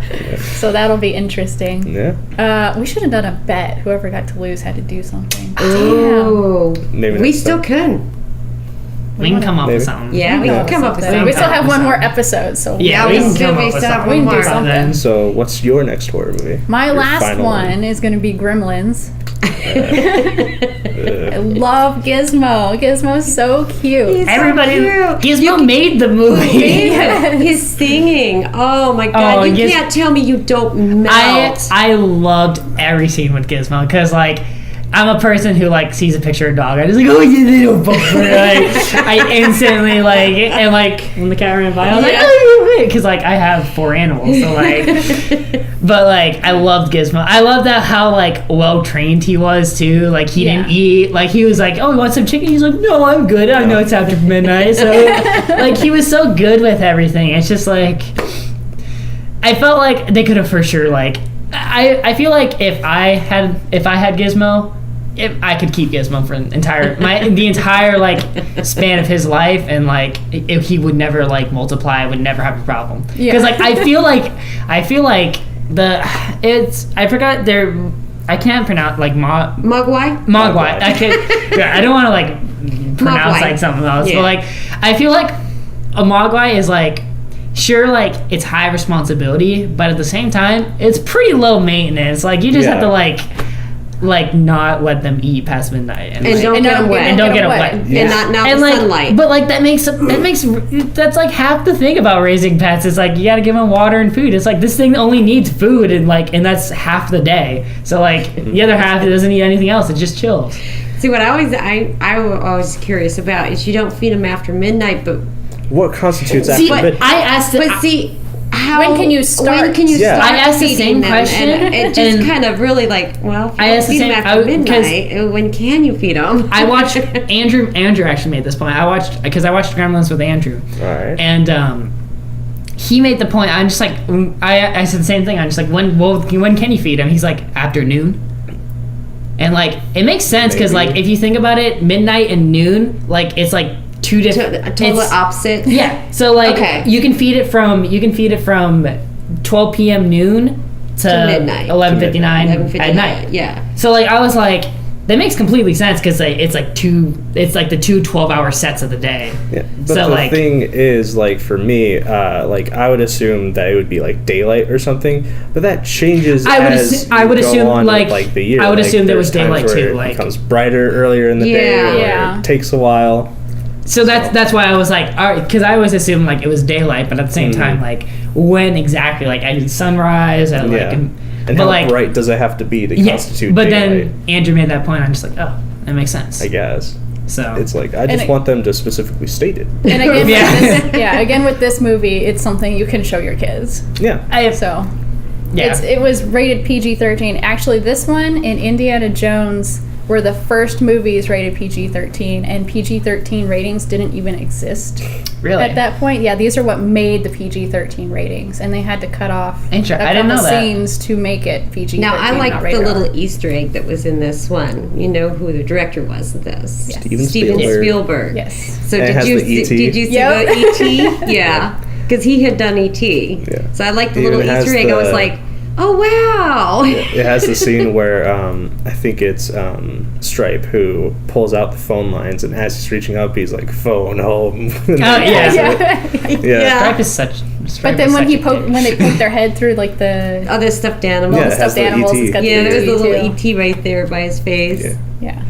Speaker 1: So that'll be interesting.
Speaker 3: Yeah.
Speaker 1: We should have done a bet. Whoever got to lose had to do something.
Speaker 4: Oh,
Speaker 3: maybe
Speaker 4: we still can.
Speaker 2: We can come up with something.
Speaker 4: Yeah, we can come up with something.
Speaker 1: We still have one more episode, so
Speaker 2: we can come up with something.
Speaker 1: We can do something.
Speaker 3: So, what's your next horror movie?
Speaker 1: My last one is going to be Gremlins. I love Gizmo. Gizmo's so cute.
Speaker 2: Gizmo made the movie.
Speaker 4: He's singing. Oh my god! You can't tell me you don't melt.
Speaker 2: I loved every scene with Gizmo because like, I'm a person who like sees a picture of a dog. I just like, oh, you little bumper. I instantly like, and like when the cat ran by, I was like, oh, because like I have 4 animals, so like, but like I loved Gizmo. I loved that how like well trained he was too. Like he didn't eat. Like he was like, oh, you want some chicken? He's like, no, I'm good. I know it's after midnight. So like he was so good with everything. It's just like, I felt like they could have for sure like. I feel like if I had Gizmo, if I could keep Gizmo for the entire like span of his life, and like if he would never like multiply, I would never have a problem. Because like I feel like I forgot I can't pronounce like
Speaker 4: Mogwai.
Speaker 2: Mogwai. I can't. Yeah, I don't want to like pronounce
Speaker 4: Mogwai.
Speaker 2: like something else,
Speaker 4: Yeah.
Speaker 2: but like I feel like a Mogwai is like sure like it's high responsibility, but at the same time it's pretty low maintenance. Like you just have to like not let them eat past midnight and
Speaker 4: don't get them wet.
Speaker 2: and don't get them wet.
Speaker 4: Yeah. And not
Speaker 2: and
Speaker 4: the
Speaker 2: like,
Speaker 4: sunlight.
Speaker 2: But like that's like half the thing about raising pets. It's like you got to give them water and food. It's like this thing only needs food and that's half the day. So like the other half it doesn't need anything else. It just chills.
Speaker 4: See, what I was curious about is you don't feed them after midnight, but
Speaker 3: What constitutes
Speaker 2: See,
Speaker 3: after midnight?
Speaker 2: I asked it.
Speaker 4: but see.
Speaker 1: When can you start?
Speaker 4: When can you
Speaker 3: Yeah.
Speaker 4: start
Speaker 2: I asked the
Speaker 4: feeding
Speaker 2: same
Speaker 4: them?
Speaker 2: question,
Speaker 4: And it just
Speaker 2: and
Speaker 4: kind of really like, well, if you
Speaker 2: I
Speaker 4: don't
Speaker 2: asked the
Speaker 4: feed them
Speaker 2: same-
Speaker 4: after
Speaker 2: I- 'cause-
Speaker 4: midnight, when can you feed them?
Speaker 2: I watched Andrew actually made this point. I watched Gremlins with Andrew.
Speaker 3: All right.
Speaker 2: And he made the point. I'm just like, I said the same thing. I'm just like, when can you feed him? He's like, afternoon. And like, it makes sense because
Speaker 3: Maybe.
Speaker 2: like, if you think about it, midnight and noon, like it's like two different.
Speaker 4: Total opposite.
Speaker 2: Yeah. So like,
Speaker 4: Okay.
Speaker 2: you can feed it from 12 p.m. noon to
Speaker 4: midnight.
Speaker 2: 11:59 at night.
Speaker 4: Yeah.
Speaker 2: So like, I was like, that makes completely sense because like, it's the two 12-hour sets of the day.
Speaker 3: Yeah, but
Speaker 2: So,
Speaker 3: the
Speaker 2: like-
Speaker 3: thing is, like for me, like I would assume that it would be like daylight or something, but that changes.
Speaker 2: I would
Speaker 3: as
Speaker 2: assume- I
Speaker 3: you
Speaker 2: would
Speaker 3: go
Speaker 2: assume,
Speaker 3: on with,
Speaker 2: like,
Speaker 3: the year.
Speaker 2: I would
Speaker 3: Like,
Speaker 2: assume there was
Speaker 3: there's times
Speaker 2: daylight,
Speaker 3: where
Speaker 2: too,
Speaker 3: It
Speaker 2: like-
Speaker 3: becomes brighter earlier in the day,
Speaker 4: Yeah.
Speaker 3: or
Speaker 1: Yeah.
Speaker 3: it takes a while.
Speaker 2: So that's why I was like, all right, because I always assumed like it was daylight, but at the same time, like when exactly, like I did sunrise, and like,
Speaker 3: Yeah.
Speaker 2: and
Speaker 3: And
Speaker 2: but
Speaker 3: how
Speaker 2: like,
Speaker 3: bright does it have to be to
Speaker 2: yeah,
Speaker 3: constitute
Speaker 2: but
Speaker 3: daylight?
Speaker 2: then Andrew made that point. I'm just like, oh, that makes sense.
Speaker 3: I guess
Speaker 2: So
Speaker 3: it's like I just
Speaker 1: it-
Speaker 3: want them to specifically state it.
Speaker 1: And again,
Speaker 2: Yeah.
Speaker 1: again with this movie, it's something you can show your kids.
Speaker 3: Yeah.
Speaker 1: So
Speaker 2: yeah,
Speaker 1: it was rated PG-13. Actually, this one and Indiana Jones were the first movies rated PG-13, and PG-13 ratings didn't even exist
Speaker 2: really.
Speaker 1: at that point. Yeah, these are what made the PG-13 ratings, and they had to cut off a
Speaker 2: I didn't know
Speaker 1: couple
Speaker 2: that.
Speaker 1: scenes to make it PG-13.
Speaker 4: Now I
Speaker 1: not
Speaker 4: like the
Speaker 1: rated R.
Speaker 4: little Easter egg that was in this one. You know who the director was of this?
Speaker 1: Yes.
Speaker 3: Steven Spielberg.
Speaker 1: Yes.
Speaker 4: So
Speaker 3: And it
Speaker 4: did
Speaker 3: has
Speaker 4: you
Speaker 3: the E.T..
Speaker 4: did you see
Speaker 1: Yep.
Speaker 4: the ET? Yeah, because he had done ET.
Speaker 3: Yeah.
Speaker 4: So I like the
Speaker 3: It
Speaker 4: little
Speaker 3: even has
Speaker 4: Easter egg. I was
Speaker 3: the-
Speaker 4: like, oh wow.
Speaker 3: It has the scene where I think it's Stripe who pulls out the phone lines, and as he's reaching up, he's like, "Phone home." And
Speaker 2: Oh,
Speaker 3: then
Speaker 2: yeah.
Speaker 3: pulls it.
Speaker 1: Yeah.
Speaker 3: Yeah.
Speaker 2: Stripe is such. Stripe
Speaker 1: But then
Speaker 2: is
Speaker 1: when
Speaker 2: such a kid.
Speaker 1: when they poke their head through like the
Speaker 4: Other stuffed animals.
Speaker 3: Yeah, it has
Speaker 1: stuffed
Speaker 3: the
Speaker 1: animals,
Speaker 3: ET.
Speaker 1: it's got
Speaker 4: Yeah,
Speaker 1: the
Speaker 4: there's a
Speaker 1: ET
Speaker 4: little
Speaker 1: too.
Speaker 4: ET right there by his face.
Speaker 3: Yeah.
Speaker 1: Yeah.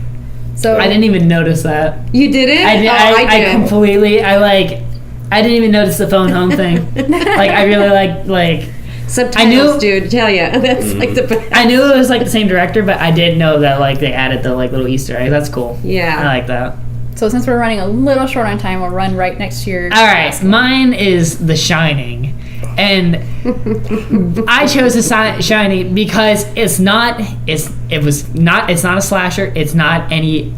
Speaker 1: So
Speaker 2: I didn't even notice that.
Speaker 4: You did it?
Speaker 2: I did.
Speaker 4: Oh,
Speaker 2: I
Speaker 4: did.
Speaker 2: completely. I didn't even notice the phone home thing. Like I really like.
Speaker 4: Subtitles, dude. Tell you, that's like the best.
Speaker 2: I knew it was like the same director, but I did know that like they added the like little Easter egg. That's cool.
Speaker 4: Yeah.
Speaker 2: I like that.
Speaker 1: So since we're running a little short on time, we'll run right next to your.
Speaker 2: All right, mine is The Shining, and I chose The Shining because it's not a slasher. It's not any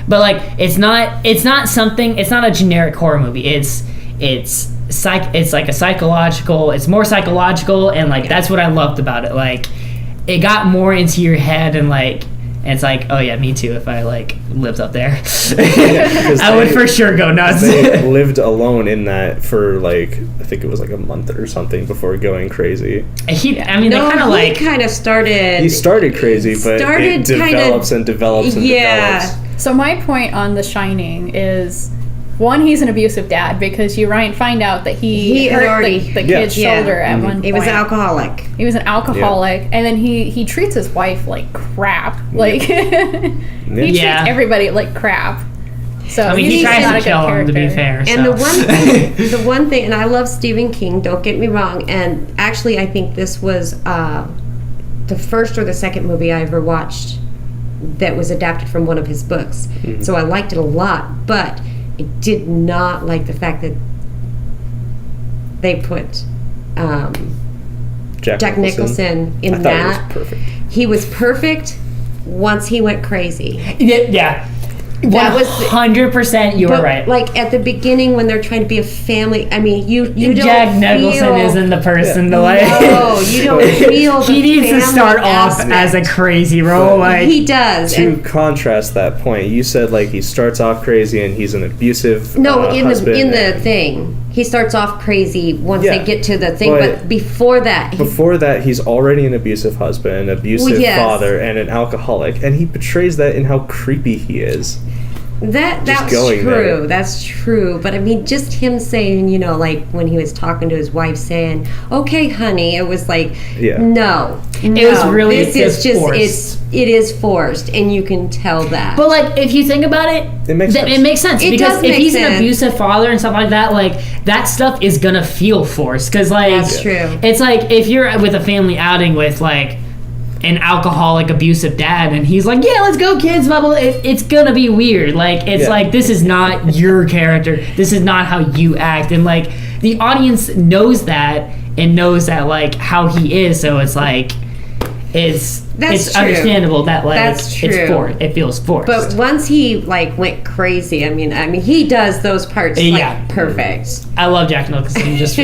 Speaker 2: but like it's not a generic horror movie. It's like a psychological. It's more psychological, and like that's what I loved about it. Like it got more into your head, and like. And it's like, oh yeah, me too. If I like lived up there,
Speaker 3: 'cause
Speaker 2: I would
Speaker 3: they-
Speaker 2: for sure go nuts.
Speaker 3: They lived alone in that for like I think it was like a month or something before going crazy.
Speaker 2: They kind of
Speaker 4: he
Speaker 2: like.
Speaker 4: kind of started.
Speaker 3: He started crazy, but
Speaker 4: started
Speaker 3: it
Speaker 4: kinda-
Speaker 3: develops and develops and
Speaker 4: Yeah.
Speaker 3: develops.
Speaker 1: So my point on The Shining is, one, he's an abusive dad because you find out that he
Speaker 4: had
Speaker 1: hurt
Speaker 4: already-
Speaker 1: the
Speaker 3: Yeah.
Speaker 1: kid's
Speaker 4: Yeah.
Speaker 1: shoulder at one point.
Speaker 4: He was an alcoholic.
Speaker 1: He was an alcoholic, and then he treats his wife like crap. Like he
Speaker 2: Yeah.
Speaker 1: treats everybody like crap. So
Speaker 2: I mean, he
Speaker 1: he's
Speaker 2: tries
Speaker 1: not
Speaker 2: to
Speaker 1: a good
Speaker 2: kill him, to be
Speaker 1: character.
Speaker 2: fair.
Speaker 4: And
Speaker 2: so.
Speaker 4: the one thing, and I love Stephen King. Don't get me wrong. And actually, I think this was the first or the second movie I ever watched that was adapted from one of his books.
Speaker 3: Mm-hmm.
Speaker 4: So I liked it a lot, but I did not like the fact that they put Jack Nicholson in
Speaker 3: I thought
Speaker 4: that.
Speaker 3: it was perfect.
Speaker 4: He was perfect once he went crazy.
Speaker 2: Yeah.
Speaker 4: That was
Speaker 2: 100%. You were
Speaker 4: But,
Speaker 2: right.
Speaker 4: like at the beginning when they're trying to be a family, I mean, you don't
Speaker 2: Jack Nicholson
Speaker 4: feel,
Speaker 2: isn't the person to like.
Speaker 4: No, you don't feel.
Speaker 2: He
Speaker 4: the
Speaker 2: needs to
Speaker 4: family
Speaker 2: start off
Speaker 4: aspect.
Speaker 2: as a crazy role. Like
Speaker 4: He does.
Speaker 3: To
Speaker 4: And
Speaker 3: contrast that point, you said like he starts off crazy and he's an abusive
Speaker 4: no, in
Speaker 3: husband
Speaker 4: the
Speaker 3: and-
Speaker 4: thing. he starts off crazy once
Speaker 3: Yeah,
Speaker 4: they get to the thing, but before that,
Speaker 3: he's already an abusive husband, an abusive father, and an alcoholic, and he portrays that in how creepy he is.
Speaker 4: That's true. That's true. But I mean, just him saying, you know, like when he was talking to his wife, saying, "Okay, honey," it was like, no,
Speaker 2: it was really
Speaker 4: this is just forced. It is forced, and you can tell that.
Speaker 2: But like, if you think about it,
Speaker 3: it makes sense.
Speaker 2: It makes sense because if he's an abusive father and stuff like that, like that stuff is gonna feel forced. Because like,
Speaker 4: that's true.
Speaker 2: It's like if you're with a family outing with like an alcoholic abusive dad and he's like, yeah, let's go kids, blah, blah, blah. It's gonna be weird. Like it's like, this is not your character, this is not how you act, and like the audience knows that and knows that like how he is, so it's like it's understandable that like it's forced. It feels forced.
Speaker 4: But once he like went crazy, I mean he does those parts like perfect.
Speaker 2: I love Jack Nicholson just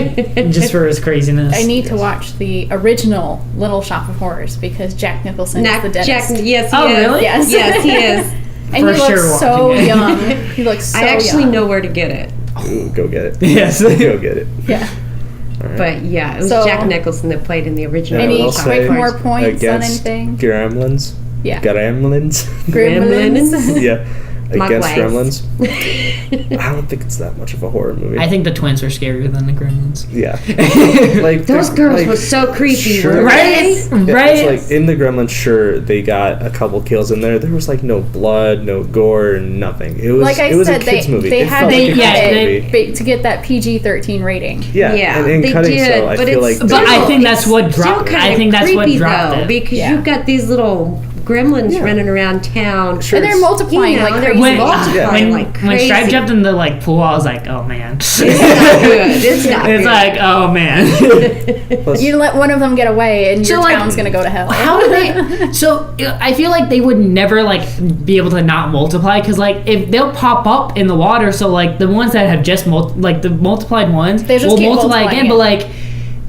Speaker 2: for his craziness.
Speaker 1: I need to watch the original Little Shop of Horrors because Jack Nicholson is the dentist.
Speaker 4: Yes, he is.
Speaker 2: Really?
Speaker 4: Yes, he is.
Speaker 1: And he looks so young. He looks so young.
Speaker 4: I actually know where to get it.
Speaker 3: Ooh, go get it.
Speaker 2: Yes.
Speaker 3: Go get it.
Speaker 1: Yeah.
Speaker 3: Right.
Speaker 4: But yeah, it was Jack Nicholson that played in the original.
Speaker 1: Any quick more points on anything?
Speaker 3: Gremlins?
Speaker 1: Yeah.
Speaker 3: Gremlins? Yeah. Against Gremlins. I don't think it's that much of a horror movie.
Speaker 2: I think the twins are scarier than the Gremlins.
Speaker 3: Yeah. Like
Speaker 4: those girls were so creepy,
Speaker 2: right? Right.
Speaker 3: It's like in the Gremlins, sure, they got a couple kills in there. There was like no blood, no gore, nothing. It was
Speaker 1: like I
Speaker 3: was
Speaker 1: said,
Speaker 3: a kids movie.
Speaker 1: They had to
Speaker 3: cut
Speaker 1: it to get that PG-13 rating.
Speaker 3: Yeah, and in cutting
Speaker 4: did,
Speaker 3: so, I feel like.
Speaker 2: But I think that's what dropped. I think that's what dropped it
Speaker 4: because you've got these little gremlins running around town.
Speaker 1: Sure. And they're multiplying like crazy.
Speaker 2: When Stripe jumped in the like pool, I was like, oh man.
Speaker 4: It's not good. It's not
Speaker 2: It's
Speaker 4: good.
Speaker 2: like, oh man.
Speaker 1: You let one of them get away and your town's gonna go to hell.
Speaker 2: How do they? So I feel like they would never like be able to not multiply because like if they'll pop up in the water, so like the ones that have just like the multiplied ones will multiply again, but like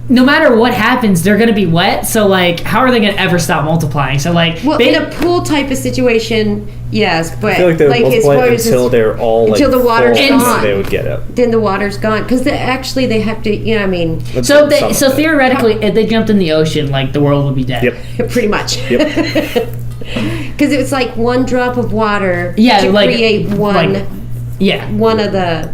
Speaker 2: no matter what happens, they're gonna be wet. So like, how are they gonna ever stop multiplying? So like,
Speaker 4: in a pool type of situation, yes, but
Speaker 3: I feel like they would multiply until they're all like
Speaker 4: until the water's gone.
Speaker 3: They would get up.
Speaker 4: Then the water's gone because they have to. You know, I mean.
Speaker 2: So theoretically, if they jumped in the ocean, like the world would be dead.
Speaker 3: Yep.
Speaker 4: Pretty much.
Speaker 3: Yep.
Speaker 4: Because it's like one drop of water to create one of the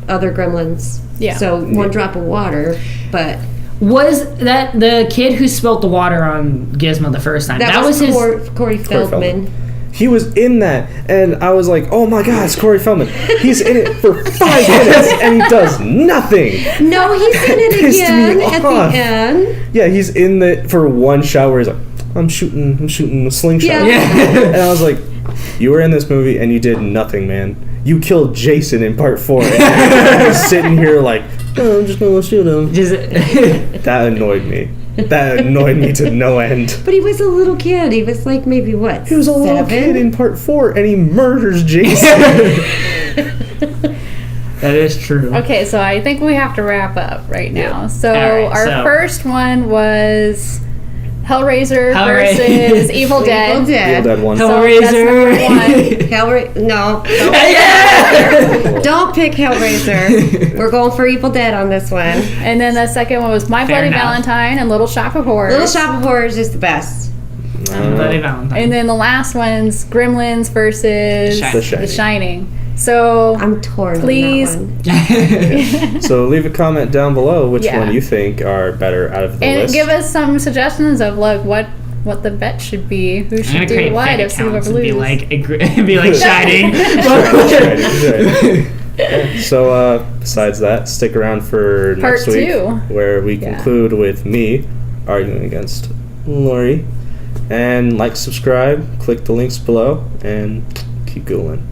Speaker 4: other gremlins.
Speaker 1: Yeah.
Speaker 4: So one drop of water, but
Speaker 2: was that the kid who spilt the water on Gizmo the first time?
Speaker 4: That was his Corey Feldman.
Speaker 3: He was in that, and I was like, "Oh my God, it's Corey Feldman! He's in it for 5 minutes, and he does nothing."
Speaker 4: No, he's in it again at the end.
Speaker 3: Yeah, he's in the for one shot where he's like, "I'm shooting a slingshot," and I was like, "You were in this movie, and you did nothing, man. You killed Jason in part 4, and you're sitting here like, oh, I'm just gonna shoot him." That annoyed me. That annoyed me to no end.
Speaker 4: But he was a little kid. He was like maybe what?
Speaker 3: He was a little kid in part 4, and he murders Jason.
Speaker 2: That is true.
Speaker 1: Okay, so I think we have to wrap up right now. So our first one was Hellraiser versus Evil Dead.
Speaker 3: Evil Dead 1.
Speaker 2: Hellraiser.
Speaker 4: No. Don't pick Hellraiser. We're going for Evil Dead on this one.
Speaker 1: And then the second one was My Bloody Valentine and Little Shop of Horrors.
Speaker 4: Little Shop of Horrors is the best.
Speaker 2: Bloody Valentine.
Speaker 1: And then the last one's Gremlins versus The Shining. So
Speaker 4: I'm torn.
Speaker 1: Please.
Speaker 4: On that
Speaker 3: one. So leave a comment down below which one you think are better out of the list.
Speaker 1: And give us some suggestions of like what the bet should be. Who should do what if whoever loses.
Speaker 2: Be like Shining.
Speaker 3: So besides that, stick around for next week, where we conclude with me arguing against Lori. And like, subscribe, click the links below, and keep ghouling.